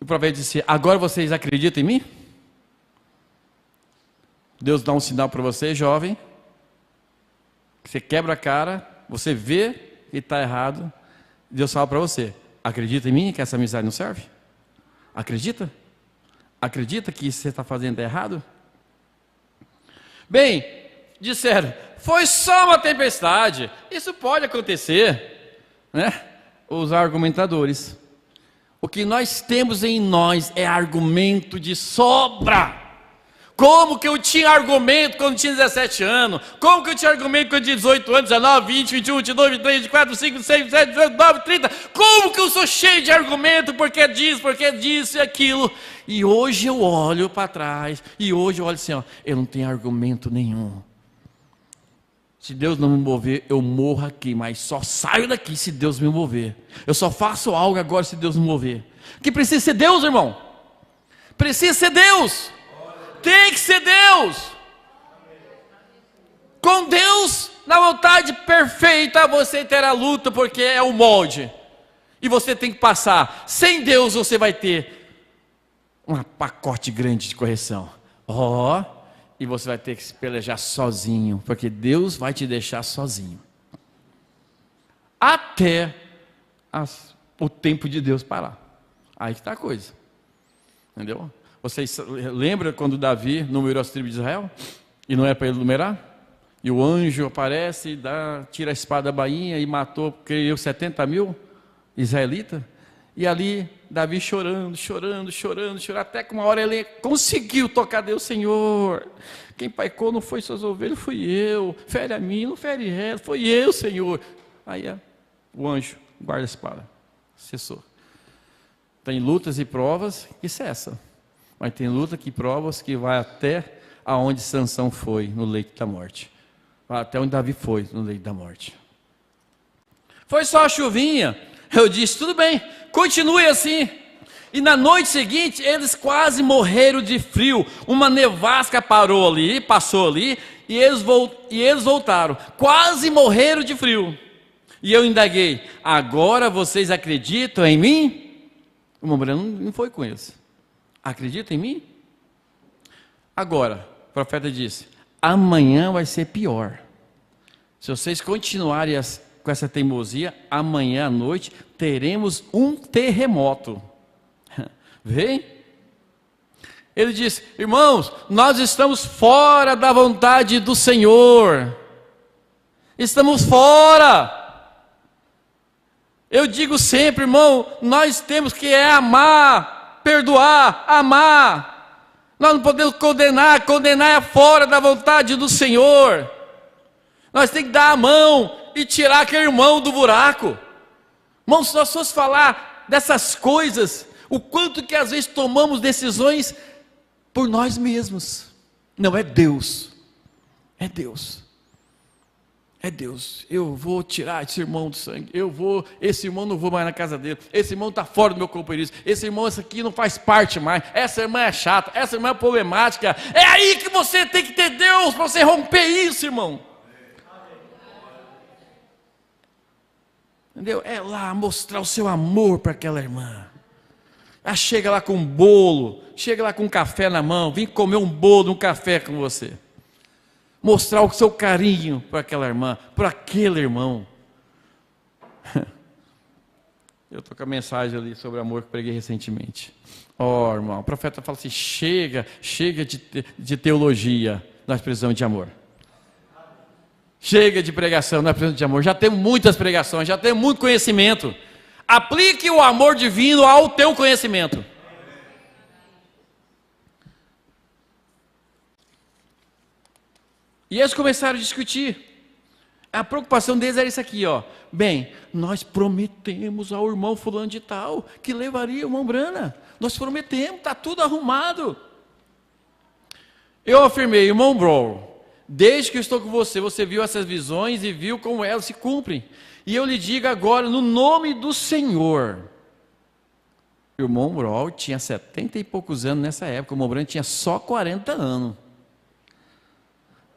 O profeta disse: agora vocês acreditam em mim? Deus dá um sinal para você, jovem. Você quebra a cara, você vê que está errado. Deus fala para você: acredita em mim que essa amizade não serve? Acredita? Acredita que isso que você está fazendo é errado? Bem, disseram: foi só uma tempestade, isso pode acontecer, né? Os argumentadores. O que nós temos em nós é argumento de sobra. Como que eu tinha argumento quando tinha 17 anos? Como que eu tinha argumento quando tinha 18 anos, 19, 20, 21, 22, 23, 24, 25, 26, 27, 28, 29, 30? Como que eu sou cheio de argumento, porque disso, porque disso e aquilo? E hoje eu olho para trás, e hoje eu olho assim, ó, eu não tenho argumento nenhum. Se Deus não me mover, eu morro aqui, mas só saio daqui se Deus me mover. Eu só faço algo agora se Deus me mover. Que precisa ser Deus, irmão. Precisa ser Deus. Tem que ser Deus. Com Deus, na vontade perfeita, você terá luta, porque é o molde. E você tem que passar. Sem Deus, você vai ter um pacote grande de correção. E você vai ter que se pelejar sozinho, porque Deus vai te deixar sozinho. Até o tempo de Deus parar. Aí que está a coisa. Entendeu? Vocês lembram quando Davi numerou as tribos de Israel? E não é para ele numerar? E o anjo aparece, tira a espada da bainha e matou, creio, 70 mil israelitas. E ali, Davi chorando, até que uma hora ele conseguiu tocar Deus: Senhor, quem paicou não foi suas ovelhas, fui eu. Fere a mim, não fere ela, foi eu, Senhor. Aí o anjo guarda a espada, cessou. Tem lutas e provas que cessam. Mas tem lutas e provas que vai até aonde Sansão foi, no leito da morte. Até onde Davi foi, no leito da morte. Foi só a chuvinha. Eu disse: tudo bem, continue assim. E na noite seguinte, eles quase morreram de frio. Uma nevasca parou ali, passou ali, e eles voltaram. Quase morreram de frio. E eu indaguei: agora vocês acreditam em mim? O irmão Breno não foi com eles. Acredita em mim? Agora, o profeta disse: amanhã vai ser pior. Se vocês continuarem com essa teimosia, amanhã à noite teremos um terremoto. Vem? Ele disse: irmãos, nós estamos fora da vontade do Senhor. Estamos fora. Eu digo sempre, irmão, nós temos que amar, perdoar, amar. Nós não podemos condenar é fora da vontade do Senhor. Nós temos que dar a mão e tirar aquele irmão do buraco. Irmão, se nós fosse falar dessas coisas, o quanto que às vezes tomamos decisões por nós mesmos. Não, é Deus. É Deus. É Deus. Eu vou tirar esse irmão do sangue. Esse irmão não vou mais na casa dele. Esse irmão está fora do meu companheirismo. Esse irmão, esse aqui não faz parte mais. Essa irmã é chata. Essa irmã é problemática. É aí que você tem que ter Deus para você romper isso, irmão. Entendeu? É lá mostrar o seu amor para aquela irmã. Ah, chega lá com um bolo, chega lá com um café na mão, vem comer um bolo, um café com você. Mostrar o seu carinho para aquela irmã, para aquele irmão. Eu estou com a mensagem ali sobre amor que preguei recentemente. Irmão, o profeta fala assim: chega de teologia, nós precisamos de amor. Chega de pregação, nós precisamos de amor. Já temos muitas pregações, já temos muito conhecimento. Aplique o amor divino ao teu conhecimento. E eles começaram a discutir. A preocupação deles era isso aqui, ó. Bem, nós prometemos ao irmão fulano de tal que levaria o irmão Brana. Nós prometemos, está tudo arrumado. Eu afirmei: irmão Brown, desde que eu estou com você, você viu essas visões e viu como elas se cumprem. E eu lhe digo agora, no nome do Senhor. O irmão Brown tinha 70 e poucos anos nessa época. O irmão Brana tinha só 40 anos.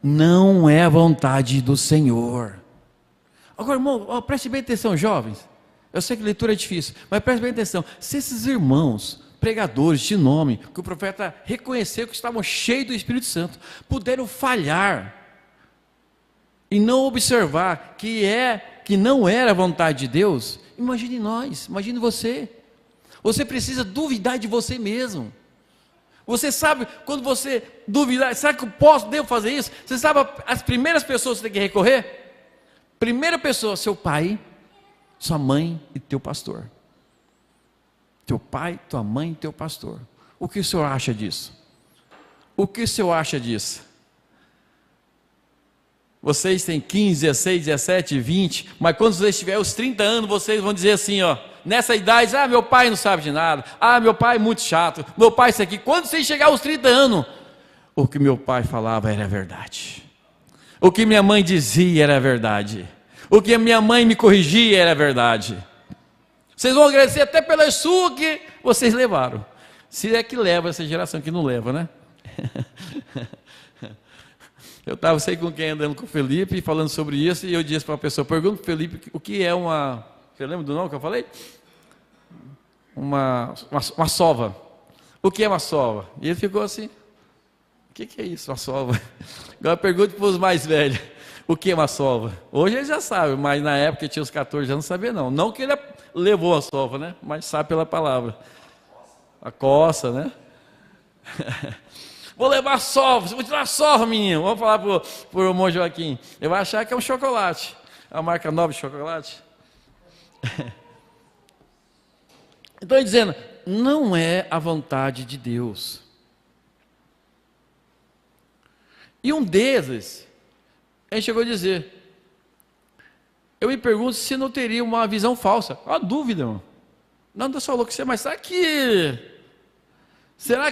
Não é a vontade do Senhor. Agora, irmão, preste bem atenção, jovens. Eu sei que leitura é difícil, mas preste bem atenção. Se esses irmãos, pregadores de nome, que o profeta reconheceu que estavam cheios do Espírito Santo, puderam falhar e não observar que não era a vontade de Deus, imagine nós, imagine você. Você precisa duvidar de você mesmo. Você sabe, quando você duvidar, será que eu devo fazer isso? Você sabe as primeiras pessoas que você tem que recorrer? Primeira pessoa, seu pai, sua mãe e teu pastor. Teu pai, tua mãe e teu pastor. O que o senhor acha disso? O que o senhor acha disso? Vocês têm 15, 16, 17, 20, mas quando vocês tiverem os 30 anos, vocês vão dizer assim, ó, nessa idade: meu pai não sabe de nada, meu pai é muito chato, meu pai isso aqui. Quando vocês chegar aos 30 anos, o que meu pai falava era verdade, o que minha mãe dizia era verdade, o que minha mãe me corrigia era verdade. Vocês vão agradecer até pela sua que vocês levaram, se é que leva essa geração, que não leva, né? Eu estava, sei com quem, andando com o Felipe, falando sobre isso, e eu disse para uma pessoa: pergunta para o Felipe o que é uma... Você lembra do nome que eu falei? Uma sova. O que é uma sova? E ele ficou assim: o que é isso, uma sova? Agora pergunte para os mais velhos: o que é uma sova? Hoje ele já sabe, mas na época tinha uns 14 anos, não sabia não. Não que ele levou a sova, né? Mas sabe pela palavra. A coça, né? Vou levar sova, vou tirar sova, menino. Vamos falar para o irmão Joaquim. Ele vai achar que é um chocolate. É a marca nova de chocolate. Então, dizendo, não é a vontade de Deus. E um deles, ele chegou a dizer: eu me pergunto se não teria uma visão falsa. Uma dúvida, irmão. Não, Deus falou que você, mas será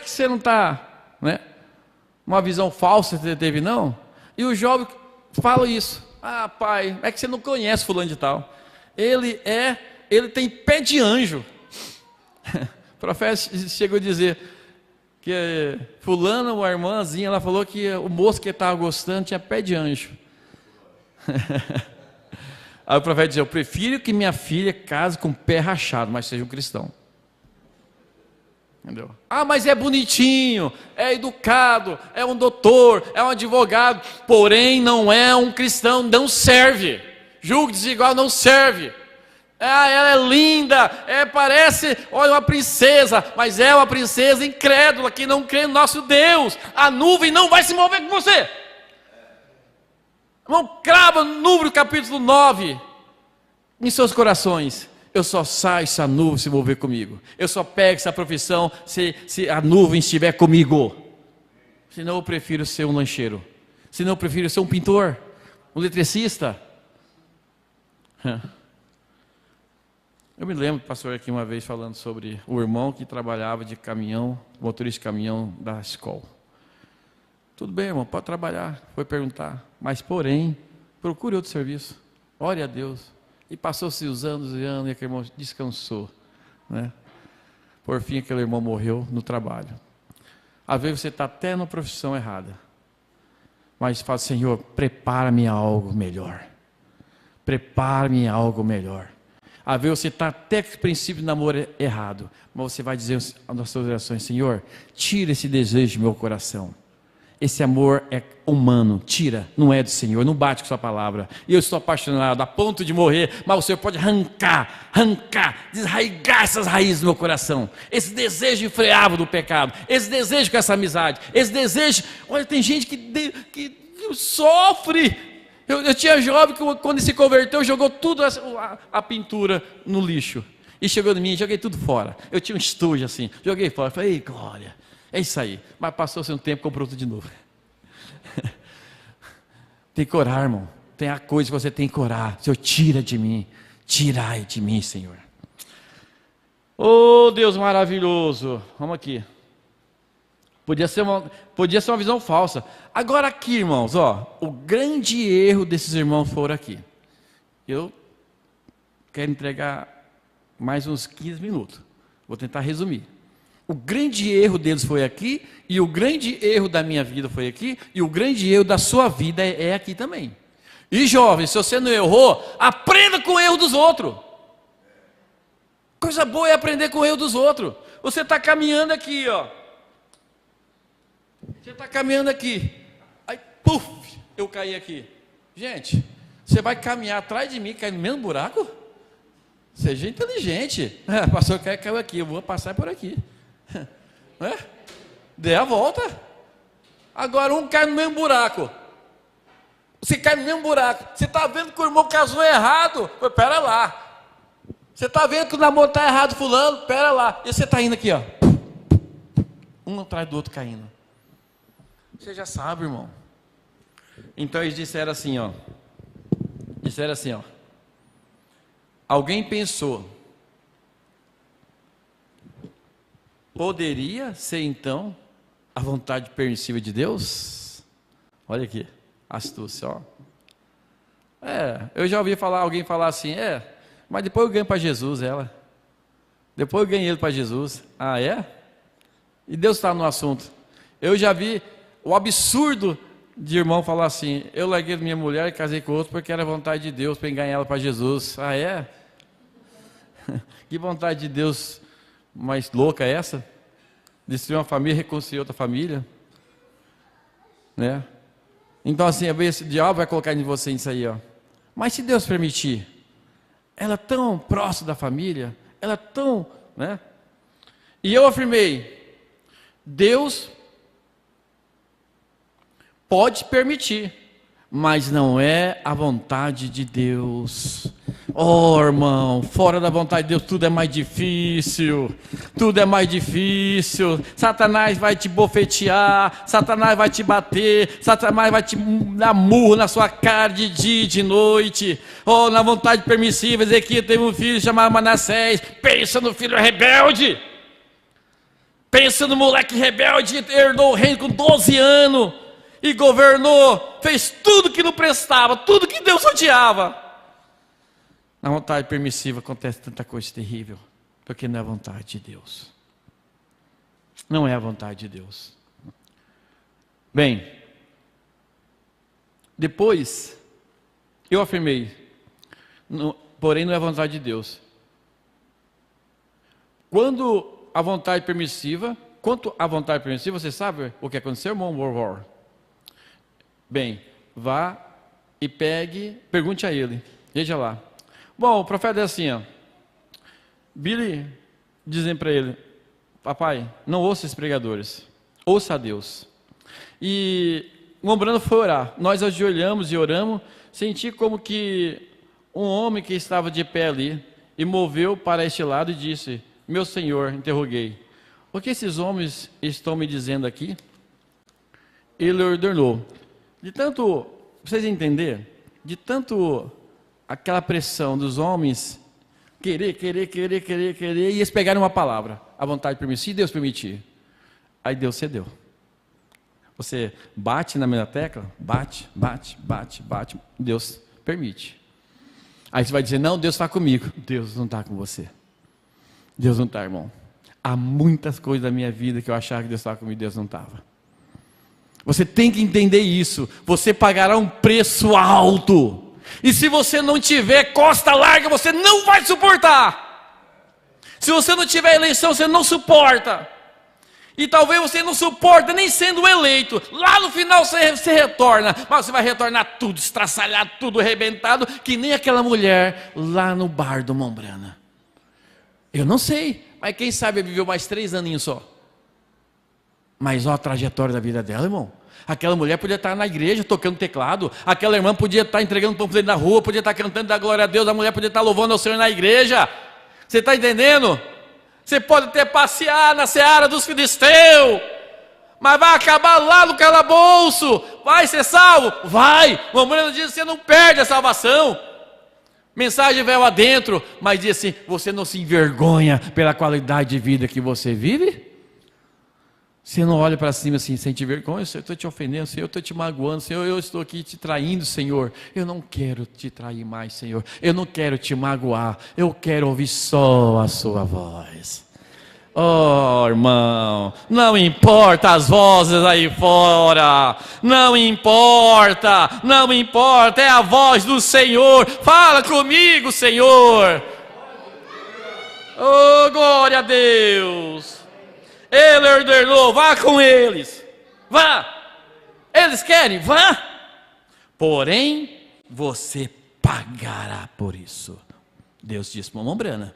que você não está, né? Uma visão falsa que você teve, não? E o jovem fala isso: pai, é que você não conhece fulano de tal. Ele tem pé de anjo. profeta chegou a dizer que fulana, uma irmãzinha, ela falou que o moço que estava gostando tinha pé de anjo. Aí o profeta dizia: eu prefiro que minha filha case com o pé rachado, mas seja um cristão. Entendeu? Ah, mas é bonitinho, é educado, é um doutor, é um advogado, porém não é um cristão, não serve. Julgo desigual, não serve. Ah, ela é linda, parece, olha, uma princesa, mas é uma princesa incrédula que não crê no nosso Deus. A nuvem não vai se mover com você. Irmão, crava no número capítulo 9 em seus corações. Eu só saio se a nuvem se mover comigo. Eu só pego essa profissão se a nuvem estiver comigo. Senão eu prefiro ser um lancheiro. Senão eu prefiro ser um pintor, um eletricista. Eu me lembro, pastor, aqui uma vez falando sobre o irmão que trabalhava de caminhão, motorista de caminhão da escola. Tudo bem, irmão, pode trabalhar. Foi perguntar, mas porém, procure outro serviço. Ore a Deus. E passou-se os anos e anos, e aquele irmão descansou, né? Por fim, aquele irmão morreu no trabalho. Às vezes você está até na profissão errada, mas fala: Senhor, prepara-me a algo melhor. Prepara-me a algo melhor. Às vezes você está até com o princípio de namoro errado, mas você vai dizer nas suas orações: Senhor, tira esse desejo do meu coração. Esse amor é humano, tira, não é do Senhor, não bate com sua palavra. E eu estou apaixonado a ponto de morrer, mas o Senhor pode arrancar, desraigar essas raízes do meu coração. Esse desejo infreável do pecado, esse desejo com essa amizade, esse desejo. Olha, tem gente que sofre. Eu tinha jovem que quando ele se converteu, jogou tudo a pintura no lixo. E chegou em mim, joguei tudo fora. Eu tinha um estojo assim, joguei fora. Falei: ei, glória. É isso aí. Mas passou-se um tempo, comprou tudo de novo. Tem que orar, irmão. Tem a coisa que você tem que orar. Senhor, tira de mim. Tirai de mim, Senhor. Oh, Deus maravilhoso. Vamos aqui. Podia ser uma visão falsa. Agora aqui, irmãos, ó, o grande erro desses irmãos foram aqui. Eu quero entregar mais uns 15 minutos. Vou tentar resumir. O grande erro deles foi aqui, e o grande erro da minha vida foi aqui, e o grande erro da sua vida é aqui também. E jovem, se você não errou, aprenda com o erro dos outros. Coisa boa é aprender com o erro dos outros. Você está caminhando aqui, ó. Você está caminhando aqui. Aí, puf, eu caí aqui. Gente, você vai caminhar atrás de mim, cair no mesmo buraco? Seja inteligente. Pastor, caiu aqui, eu vou passar por aqui. Dê a volta. Agora um cai no mesmo buraco. Você cai no mesmo buraco. Você está vendo que o irmão casou errado? Pera lá. Você está vendo que o namoro está errado, fulano? Pera lá. E você está indo aqui, ó. Um atrás do outro caindo. Você já sabe, irmão. Então eles disseram assim, ó. Alguém pensou: poderia ser então a vontade permissiva de Deus? Olha aqui, astúcia, ó. Eu já ouvi alguém falar assim: mas depois eu ganho para Jesus ela. Depois eu ganhei ele para Jesus. Ah, é? E Deus está no assunto. Eu já vi o absurdo de irmão falar assim: eu larguei minha mulher e casei com outro porque era vontade de Deus para ganhar ela para Jesus. Ah, é? Que vontade de Deus mais louca é essa? Destruir uma família, reconciliar outra família, né? Então assim, esse diabo vai colocar em você isso aí, ó. Mas se Deus permitir, ela é tão próxima da família, ela é tão, né? E eu afirmei: Deus pode permitir, mas não é a vontade de Deus. Oh, irmão, fora da vontade de Deus tudo é mais difícil. Tudo é mais difícil. Satanás vai te bofetear, Satanás vai te bater, Satanás vai te dar murro na sua cara de dia e de noite. Oh, na vontade permissiva, Ezequiel teve um filho chamado Manassés. Pensa no filho rebelde. Pensa no moleque rebelde, herdou o reino com 12 anos. E governou, fez tudo que não prestava, tudo que Deus odiava. Na vontade permissiva acontece tanta coisa terrível, porque não é a vontade de Deus. Não é a vontade de Deus. Bem, depois eu afirmei, porém não é a vontade de Deus. Quando a vontade permissiva, quanto à vontade permissiva, você sabe o que aconteceu, irmão Warwar? Bem, vá e pergunte a ele, veja lá. Bom, o profeta é assim, ó. Billy dizendo para ele, papai, não ouça esses pregadores, ouça a Deus. E o Mombrana foi orar, nós ajoelhamos e oramos, senti como que um homem que estava de pé ali, e moveu para este lado e disse, meu senhor, interroguei, o que esses homens estão me dizendo aqui? Ele ordenou, de tanto, pra vocês entenderem, de tanto aquela pressão dos homens, querer, e eles pegaram uma palavra, a vontade permitir, Deus permitir. Aí Deus cedeu. Você bate na mesma tecla, bate, Deus permite. Aí você vai dizer, não, Deus está comigo. Deus não está com você. Deus não está, irmão. Há muitas coisas da minha vida que eu achava que Deus estava comigo, Deus não estava. Você tem que entender isso. Você pagará um preço alto. E se você não tiver costa larga, você não vai suportar. Se você não tiver eleição, você não suporta. E talvez você não suporta nem sendo eleito. Lá no final você retorna. Mas você vai retornar tudo estraçalhado, tudo arrebentado, que nem aquela mulher lá no bar do Mombrana. Eu não sei, mas quem sabe viveu mais 3 aninhos só. Mas olha a trajetória da vida dela, irmão. Aquela mulher podia estar na igreja tocando teclado, aquela irmã podia estar entregando panfleto na rua, podia estar cantando da glória a Deus, a mulher podia estar louvando ao Senhor na igreja. Você está entendendo? Você pode até passear na seara dos filisteus, mas vai acabar lá no calabouço. Vai ser salvo? Vai. O Mombrana diz que você não perde a salvação. Mensagem veio adentro, mas diz assim, você não se envergonha pela qualidade de vida que você vive? Você não olha para cima assim, sente vergonha, Senhor, eu estou te ofendendo, Senhor, eu estou te magoando, Senhor, eu estou aqui te traindo, Senhor. Eu não quero te trair mais, Senhor. Eu não quero te magoar, eu quero ouvir só a sua voz. Oh, irmão, não importa as vozes aí fora, não importa, é a voz do Senhor. Fala comigo, Senhor. Oh, glória a Deus. Ele ordenou, vá com eles, vá. Eles querem, vá. Porém, você pagará por isso. Deus disse para o Mombrana,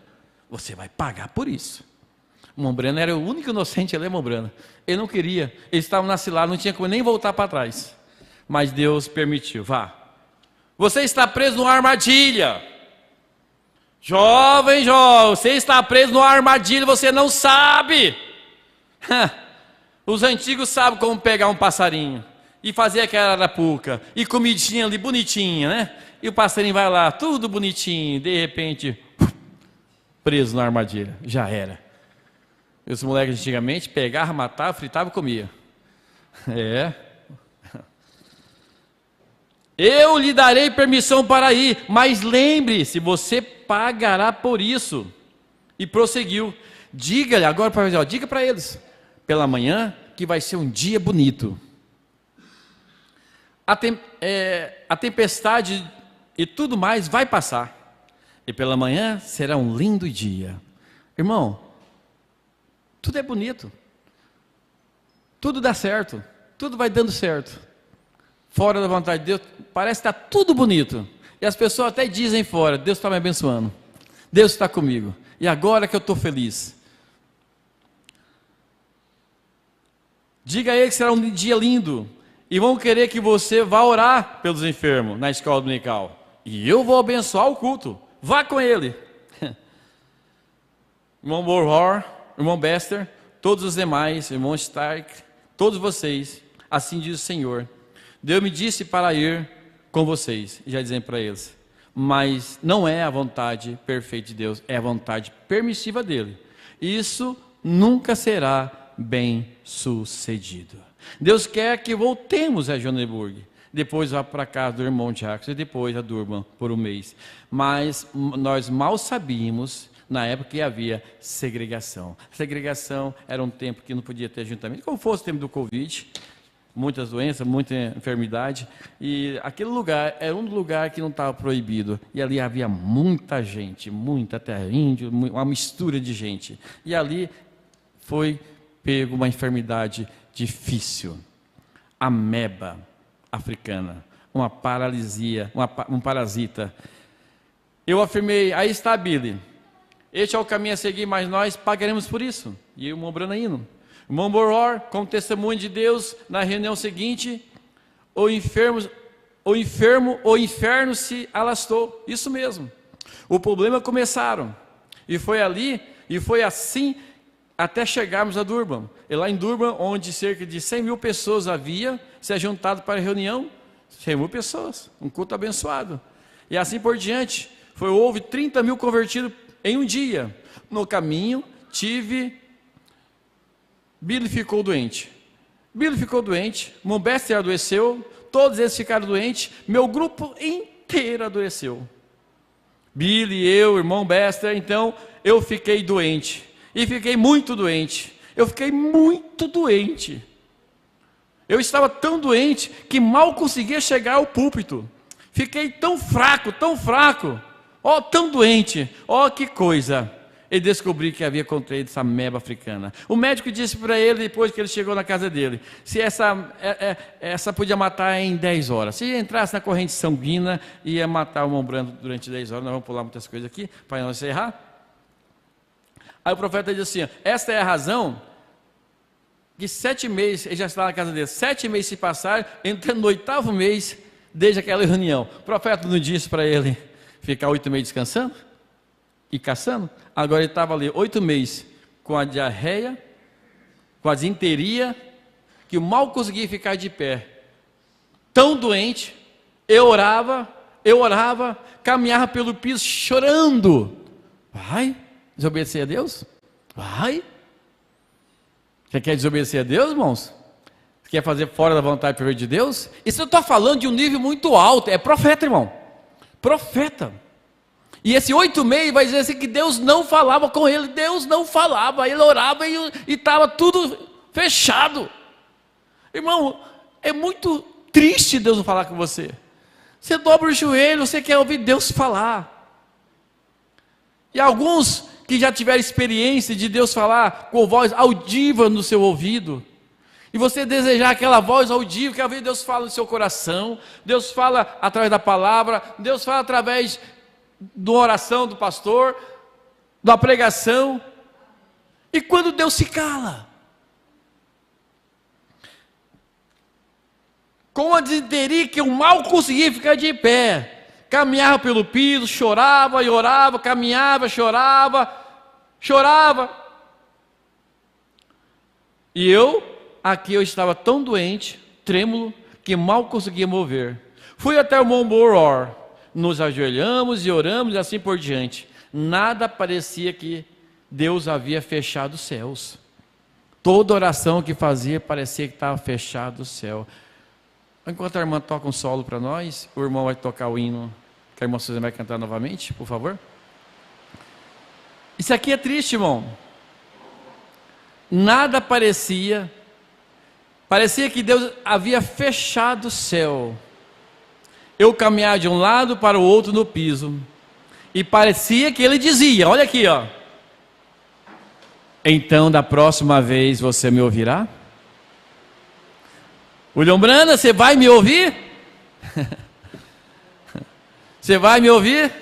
você vai pagar por isso. O Mombrana era o único inocente ali, Mombrana. Ele não queria, eles estavam na cilada, não tinha como nem voltar para trás. Mas Deus permitiu, vá. Você está preso numa armadilha. Jovem, você está preso numa armadilha, você não sabe. Os antigos sabem como pegar um passarinho e fazer aquela arapuca e comidinha ali bonitinha, né? E o passarinho vai lá, tudo bonitinho, de repente, preso na armadilha, já era. Os moleques antigamente pegavam, matavam, fritavam e comiam. Eu lhe darei permissão para ir, mas lembre-se, você pagará por isso. E prosseguiu. Diga-lhe, agora diga para eles, pela manhã, que vai ser um dia bonito. A tempestade e tudo mais vai passar. E pela manhã será um lindo dia. Irmão, tudo é bonito. Tudo dá certo. Tudo vai dando certo. Fora da vontade de Deus, parece que está tudo bonito. E as pessoas até dizem fora, Deus está me abençoando. Deus está comigo. E agora que eu estou feliz. Diga a ele que será um dia lindo. E vão querer que você vá orar pelos enfermos na escola dominical. E eu vou abençoar o culto. Vá com ele. Irmão Borhor, irmão Bester, todos os demais, irmão Stark, todos vocês, assim diz o Senhor. Deus me disse para ir com vocês. E já dizendo para eles. Mas não é a vontade perfeita de Deus, é a vontade permissiva dele. Isso nunca será bem sucedido. Deus quer que voltemos a Joanesburgo, depois vá para casa do irmão Jacques e depois a Durban por um mês. Mas nós mal sabíamos Na época havia segregação. Segregação era um tempo que não podia ter ajuntamento, como fosse o tempo do Covid, muitas doenças, muita enfermidade, e aquele lugar era um lugar que não estava proibido, e ali havia muita gente, muita terra índio, uma mistura de gente, e ali foi pego uma enfermidade difícil, ameba africana, uma paralisia, um parasita. Eu afirmei, aí está, Billy, este é o caminho a seguir, mas nós pagaremos por isso. E o irmão Branaíno, o irmão Boror, como testemunho de Deus, na reunião seguinte, o inferno se alastou. Isso mesmo. O problema começaram. E foi ali, e foi assim, até chegarmos a Durban. E lá em Durban, onde cerca de 100 mil pessoas havia se ajuntado para a reunião, 100 mil pessoas, um culto abençoado. E assim por diante, houve 30 mil convertidos em um dia. No caminho, Billy ficou doente. Mombester adoeceu, todos eles ficaram doentes, meu grupo inteiro adoeceu. Billy, eu, irmão Bester, então eu fiquei doente. E fiquei muito doente. Eu estava tão doente que mal conseguia chegar ao púlpito. Fiquei tão fraco, tão doente, que coisa. E descobri que havia contraído essa ameba africana. O médico disse para ele, depois que ele chegou na casa dele, se essa podia matar em 10 horas. Se entrasse na corrente sanguínea, ia matar o irmão Brando durante 10 horas. Nós vamos pular muitas coisas aqui, para não encerrar. Aí o profeta disse assim, esta é a razão que 7 meses, ele já estava na casa dele, 7 meses se passaram, entrando no 8º mês, desde aquela reunião. O profeta não disse para ele ficar 8 meses descansando e caçando? Agora ele estava ali 8 meses com a diarreia, com a desinteria, que mal conseguia ficar de pé. Tão doente, eu orava, caminhava pelo piso chorando. Vai desobedecer a Deus? Vai. Você quer desobedecer a Deus, irmãos? Você quer fazer fora da vontade perfeita de Deus? Isso eu estou falando de um nível muito alto. É profeta, irmão. Profeta. E esse 8 meses vai dizer assim que Deus não falava com ele. Deus não falava. Ele orava e estava tudo fechado. Irmão, é muito triste Deus não falar com você. Você dobra o joelho, você quer ouvir Deus falar. E alguns que já tiveram experiência de Deus falar com voz audível no seu ouvido, e você desejar aquela voz audível, que às vezes Deus fala no seu coração, Deus fala através da palavra, Deus fala através da oração do pastor, da pregação, e quando Deus se cala, com a desinteria que eu mal conseguia ficar de pé, caminhava pelo piso, chorava e orava, caminhava, chorava. E eu estava tão doente, trêmulo, que mal conseguia mover. Fui até o Mont Boror, nos ajoelhamos e oramos e assim por diante. Nada parecia que Deus havia fechado os céus. Toda oração que fazia parecia que estava fechado o céu. Enquanto a irmã toca um solo para nós, o irmão vai tocar o hino, que a irmã Suzana vai cantar novamente, por favor. Isso aqui é triste, irmão. Nada parecia que Deus havia fechado o céu. Eu caminhava de um lado para o outro no piso, e parecia que ele dizia, olha aqui, ó. Então, da próxima vez você me ouvirá? William Brana, você vai me ouvir? Você vai me ouvir?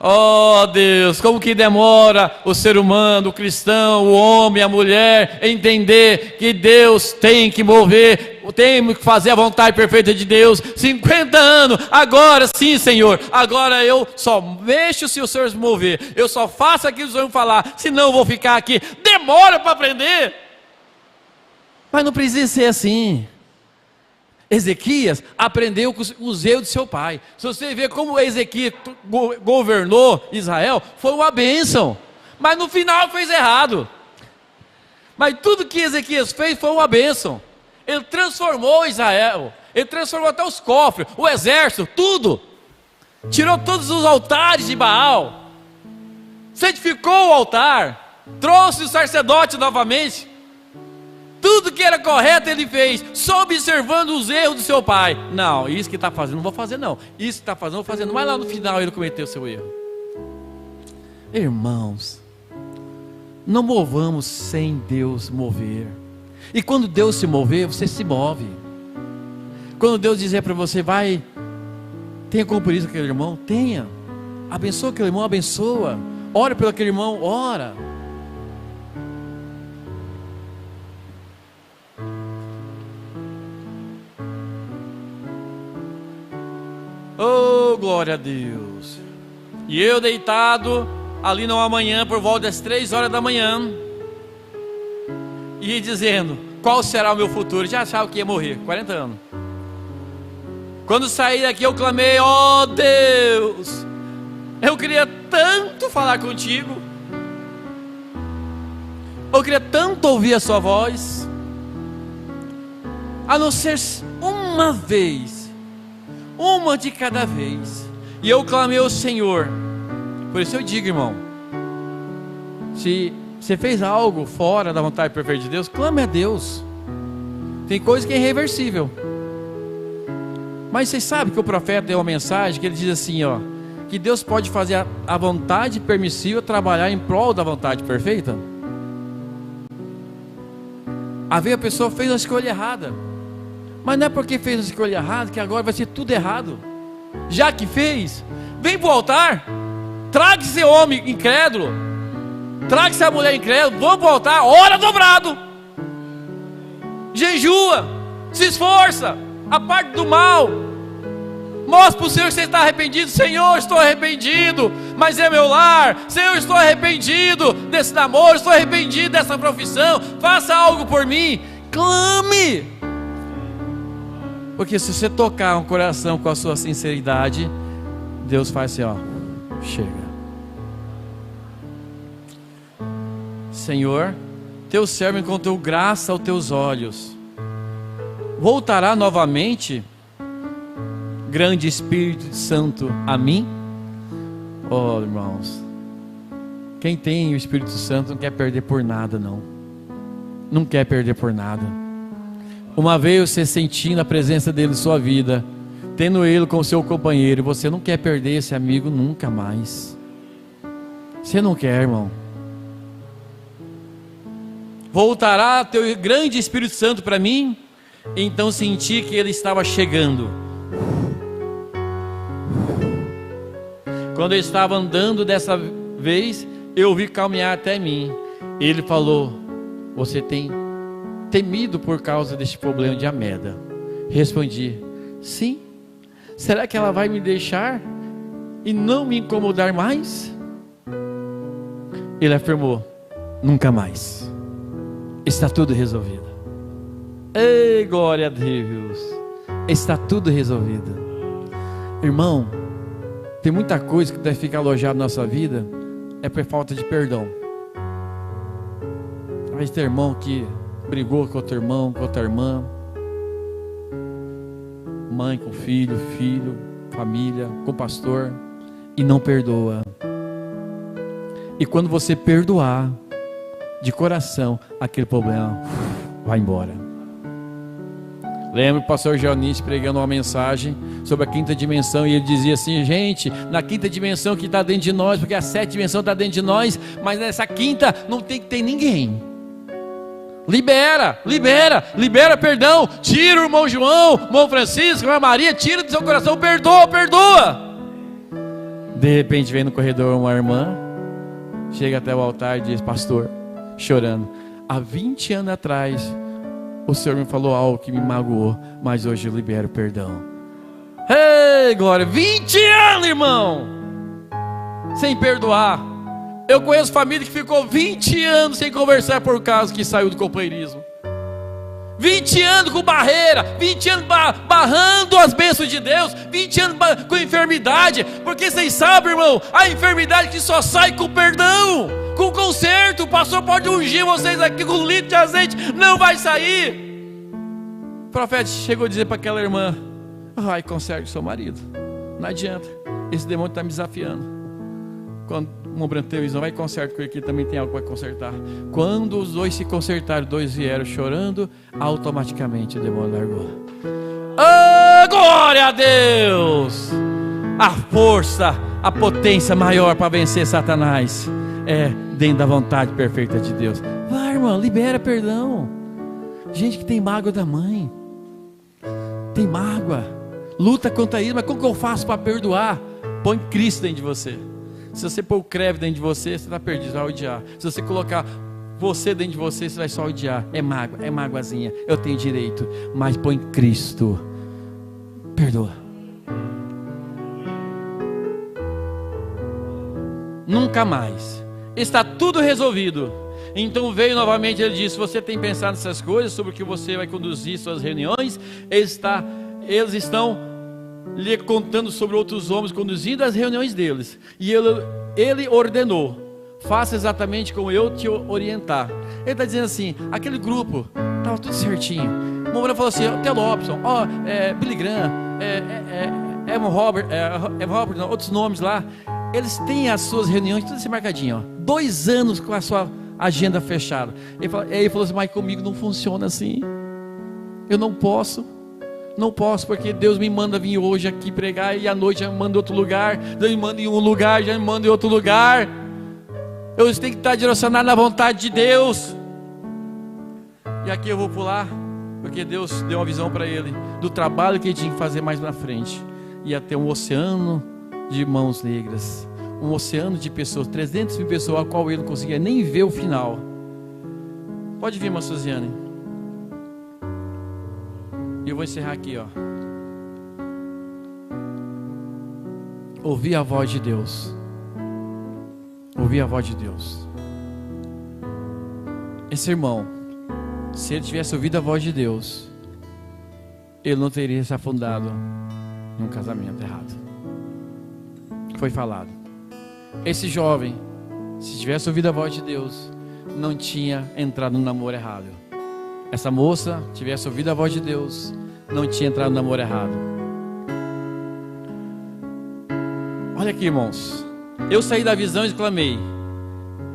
Oh Deus, como que demora o ser humano, o cristão, o homem, a mulher, entender que Deus tem que mover, tem que fazer a vontade perfeita de Deus. 50 anos, agora sim, Senhor, agora eu só mexo se o Senhor se mover, eu só faço aquilo que o Senhor falar, senão eu vou ficar aqui. Demora para aprender, mas não precisa ser assim. Ezequias aprendeu com os erros de seu pai. Se você ver como Ezequias governou Israel, foi uma bênção, mas no final fez errado. Mas tudo que Ezequias fez foi uma bênção. Ele transformou Israel, ele transformou até os cofres, o exército, tudo. Tirou todos os altares de Baal. santificou o altar, trouxe o sacerdote novamente, tudo que era correto ele fez, só observando os erros do seu pai. Não, isso que está fazendo, não vou fazer não, isso que está fazendo, vou fazer não. Mas lá no final ele cometeu o seu erro. Irmãos, não movamos sem Deus mover. E quando Deus se mover, você se move. Quando Deus dizer para você, vai, tenha compromisso com aquele irmão, tenha. Abençoa aquele irmão, abençoa. Ora pelo aquele irmão, ora. Oh, glória a Deus. E eu deitado ali numa manhã, por volta das 3 horas da manhã, e dizendo, qual será o meu futuro? Já achava que ia morrer, 40 anos. Quando saí daqui eu clamei, ó Deus, eu queria tanto falar contigo, eu queria tanto ouvir a sua voz, a não ser uma vez, uma de cada vez. E eu clamei ao Senhor. Por isso eu digo, irmão, se você fez algo fora da vontade perfeita de Deus, clame a Deus. Tem coisa que é irreversível. Mas vocês sabem que o profeta deu uma mensagem que ele diz assim, ó, que Deus pode fazer a vontade permissiva trabalhar em prol da vontade perfeita. Às vezes a pessoa fez a escolha errada, mas não é porque fez a escolha errada que agora vai ser tudo errado. Já que fez, vem para o altar, traga esse homem incrédulo, traga essa mulher incrédula, vamos para o altar, ora dobrado, jejua, se esforça, a parte do mal, mostra para o Senhor que você está arrependido. Senhor, estou arrependido, mas é meu lar. Senhor, estou arrependido desse namoro, estou arrependido dessa profissão, faça algo por mim. Clame, porque se você tocar um coração com a sua sinceridade, Deus faz assim, ó, chega. Senhor, teu servo encontrou graça aos teus olhos, voltará novamente, grande Espírito Santo, a mim? Oh, irmãos, quem tem o Espírito Santo não quer perder por nada, não. Não quer perder por nada. Uma vez você sentindo a presença dele em sua vida, tendo ele como seu companheiro, você não quer perder esse amigo nunca mais. Você não quer, irmão. Voltará teu grande Espírito Santo para mim? Então senti que ele estava chegando. Quando eu estava andando dessa vez, eu vi caminhar até mim. Ele falou, você tem temido por causa deste problema de Ameda? Respondi, sim. Será que ela vai me deixar e não me incomodar mais? Ele afirmou, nunca mais. Está tudo resolvido. Ei, glória a Deus. Está tudo resolvido. Irmão, tem muita coisa que deve ficar alojada na nossa vida, é por falta de perdão. Talvez tem irmão que brigou com outro irmão, com outra irmã, mãe com filho, filho, família, com pastor, e não perdoa. E quando você perdoar de coração, aquele problema vai embora. Lembro o pastor Dionísio pregando uma mensagem sobre a quinta dimensão, e ele dizia assim, gente, na quinta dimensão que está dentro de nós, porque a 7ª dimensão está dentro de nós, mas nessa quinta não tem que ter ninguém. Libera perdão, tira o irmão João, o irmão Francisco, a irmã Maria, tira do seu coração, perdoa. De repente vem no corredor uma irmã, chega até o altar e diz, pastor, chorando, há 20 anos atrás o Senhor me falou algo que me magoou, mas hoje eu libero perdão. Ei, glória, 20 anos, irmão, sem perdoar. Eu conheço família que ficou 20 anos sem conversar por causa que saiu do companheirismo. 20 anos com barreira, 20 anos barrando as bênçãos de Deus, 20 anos com enfermidade, porque vocês sabem, irmão, a enfermidade que só sai com perdão, com conserto. O pastor pode ungir vocês aqui com um litro de azeite, não vai sair. O profeta chegou a dizer para aquela irmã, conserte o seu marido, não adianta, esse demônio está me desafiando. Mobrando televisão, vai consertar, porque aqui também tem algo para consertar. Quando os dois se consertaram, dois vieram chorando, automaticamente o demônio largou. Oh, glória a Deus! A força, a potência maior para vencer Satanás é dentro da vontade perfeita de Deus. Vai, irmão, libera perdão. Gente que tem mágoa da mãe, tem mágoa, luta contra isso, mas como que eu faço para perdoar? Põe Cristo dentro de você. Se você pôr o creve dentro de você, você está perdido, vai odiar. Se você colocar você dentro de você, você vai só odiar. É mágoa, é mágoazinha, eu tenho direito. Mas põe Cristo, perdoa. Nunca mais. Está tudo resolvido. Então veio novamente, ele disse: você tem pensado nessas coisas, sobre o que você vai conduzir suas reuniões? Eles estão lhe contando sobre outros homens conduzindo as reuniões deles. E ele ordenou: faça exatamente como eu te orientar. Ele está dizendo assim, aquele grupo estava tudo certinho. O Moura falou assim: Theo Lobson, Billy Graham, Evan Robert, outros nomes lá, eles têm as suas reuniões tudo assim marcadinho, ó, 2 anos com a sua agenda fechada. Ele falou assim: mas comigo não funciona assim. Eu não posso, porque Deus me manda vir hoje aqui pregar, e à noite já me manda em outro lugar, Deus me manda em um lugar, já me manda em outro lugar. Eu tenho que estar direcionado na vontade de Deus. E aqui eu vou pular, porque Deus deu uma visão para ele do trabalho que ele tinha que fazer mais na frente. Ia ter um oceano de mãos negras, um oceano de pessoas, 300 mil pessoas, a qual ele não conseguia nem ver o final. Pode vir, irmã Suziane. E eu vou encerrar aqui, ó. Ouvir a voz de Deus. Ouvir a voz de Deus. Esse irmão, se ele tivesse ouvido a voz de Deus, ele não teria se afundado em um casamento errado. Foi falado. Esse jovem, se tivesse ouvido a voz de Deus, não tinha entrado no namoro errado. Essa moça, tivesse ouvido a voz de Deus, não tinha entrado no namoro errado. Olha aqui, irmãos. Eu saí da visão e exclamei,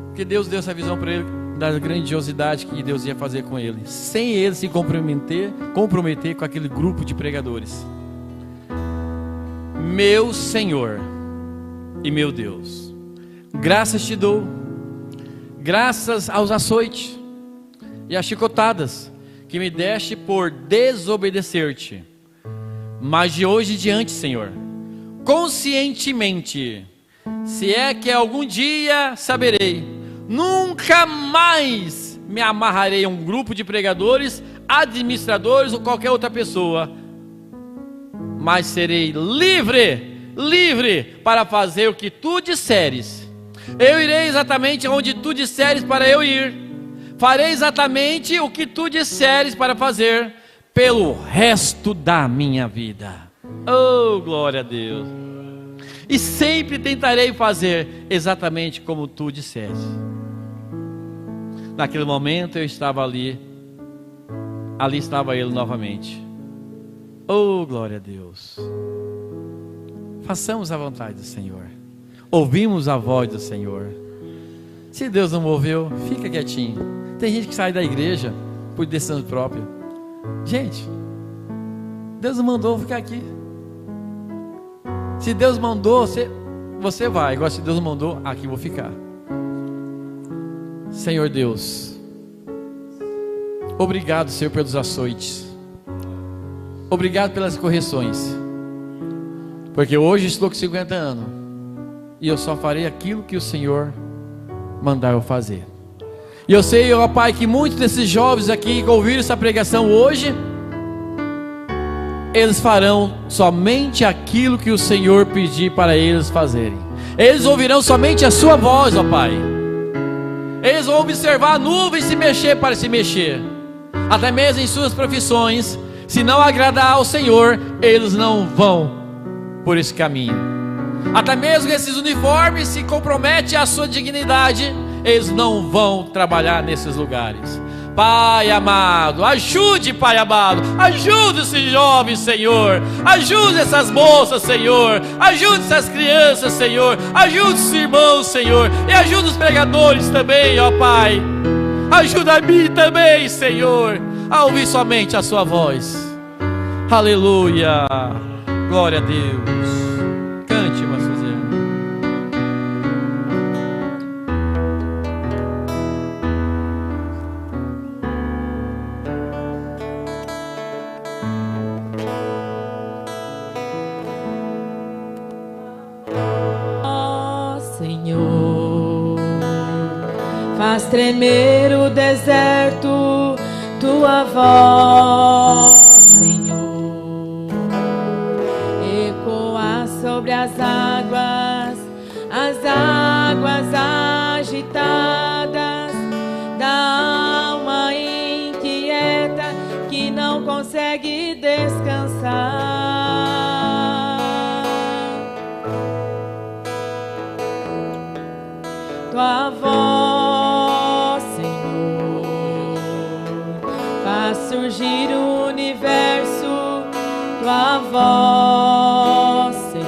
porque Deus deu essa visão para ele, da grandiosidade que Deus ia fazer com ele, sem ele se comprometer com aquele grupo de pregadores. Meu Senhor e meu Deus, graças te dou, graças aos açoites e às chicotadas que me deste por desobedecer-te. Mas de hoje em diante, Senhor, conscientemente, se é que algum dia saberei, nunca mais me amarrarei a um grupo de pregadores, administradores ou qualquer outra pessoa, mas serei livre para fazer o que tu disseres. Eu irei exatamente onde tu disseres para eu ir, farei exatamente o que tu disseres para fazer pelo resto da minha vida. Oh, glória a Deus. E sempre tentarei fazer exatamente como tu disseres. Naquele momento eu estava ali estava ele novamente. Oh, glória a Deus. Façamos a vontade do Senhor, ouvimos a voz do Senhor. Se Deus não moveu, fica quietinho. Tem gente que sai da igreja por decisão própria. Gente, Deus não mandou ficar aqui. Se Deus mandou, você vai. Agora, se Deus não mandou, aqui eu vou ficar. Senhor Deus, obrigado, Senhor, pelos açoites. Obrigado pelas correções. Porque hoje estou com 50 anos e eu só farei aquilo que o Senhor mandar eu fazer. E eu sei, ó Pai, que muitos desses jovens aqui que ouviram essa pregação hoje, eles farão somente aquilo que o Senhor pedir para eles fazerem. Eles ouvirão somente a sua voz, ó Pai. Eles vão observar a nuvem se mexer para se mexer. Até mesmo em suas profissões, se não agradar ao Senhor, eles não vão por esse caminho. Até mesmo esses uniformes se comprometem à sua dignidade, eles não vão trabalhar nesses lugares. Pai amado, ajude, Pai amado, ajude esses jovens, Senhor, ajude essas moças, Senhor, ajude essas crianças, Senhor, ajude os irmãos, Senhor, e ajude os pregadores também, ó Pai. Ajuda a mim também, Senhor, a ouvir somente a sua voz. Aleluia, glória a Deus. Cante, irmã Suzana. Faz tremer o deserto, tua voz, Senhor, ecoa sobre as águas agitadas da alma inquieta que não consegue descansar. Tua voz, Senhor, faz surgir o universo. Tua voz, Senhor,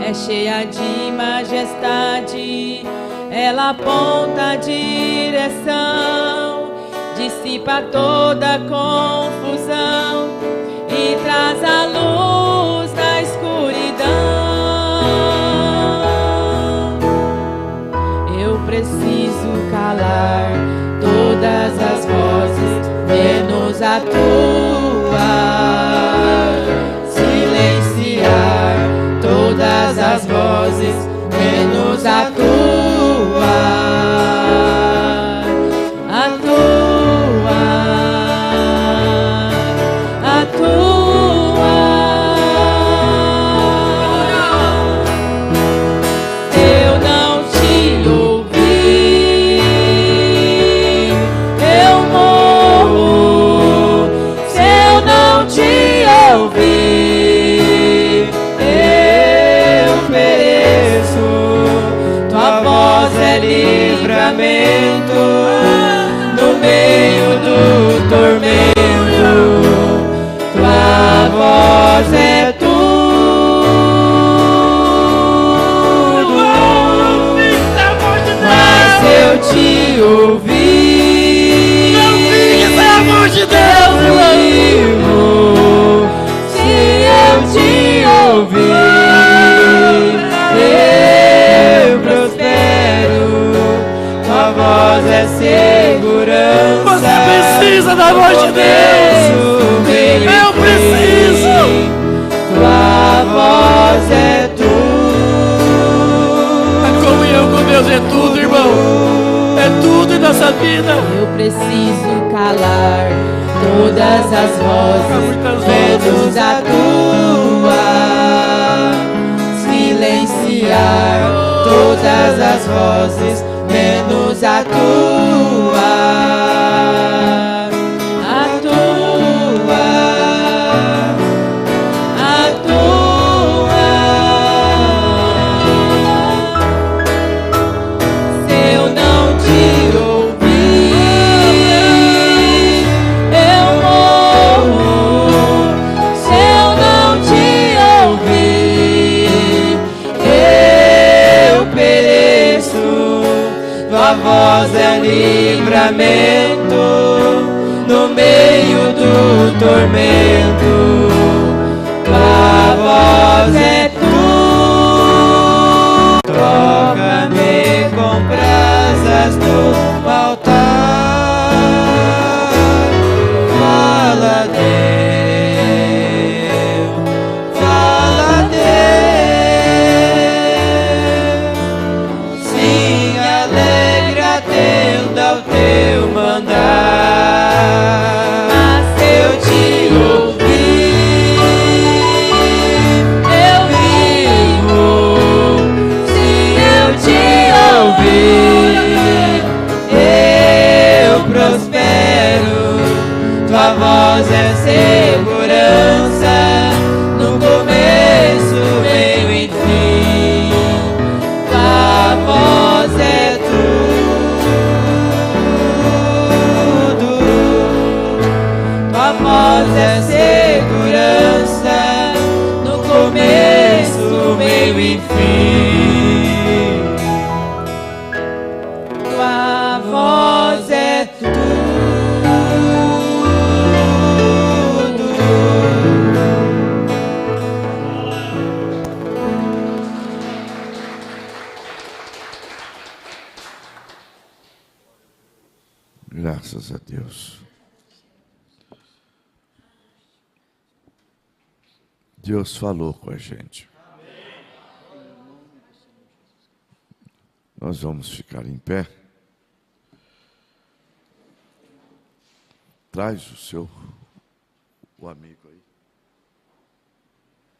é cheia de majestade. Ela aponta a direção, dissipa toda confusão e traz a luz da escuridão. Preciso calar todas as vozes, menos a tua. Silenciar todas as vozes, menos a tua. A tua. A tua. Livramento no meio do tormento. Tua voz é tudo. Mas eu te ouvi. Não fique sem amor de Deus, vivo. Se eu te ouvir, eu prospero. Tua voz é segurança. Você precisa da voz de Deus. Eu preciso. Tua voz é tudo. A comunhão com Deus é tudo, irmão. É tudo em nossa vida. Eu preciso calar todas as vozes, menos a tua. Silenciar todas as vozes, menos a tua. A tua. A tua. Se eu não te ouvir, eu morro. Se eu não te ouvir, eu pereço. Tua voz é livramento no meio do tormento. Tua voz é tudo. Toca-me com brasas do altar. Fala, Deus. Fala, Deus. Sim, alegra atenda ao teu mandar. Mas eu te ouvir, eu vivo. Se eu te ouvir, eu prospero. Tua voz é segurança no começo, meio e fim. Tua voz é tudo. voz é segurança no começo, meio e fim. Tua voz é tudo. Graças a Deus. Deus falou com a gente. Nós vamos ficar em pé. Traz o amigo aí.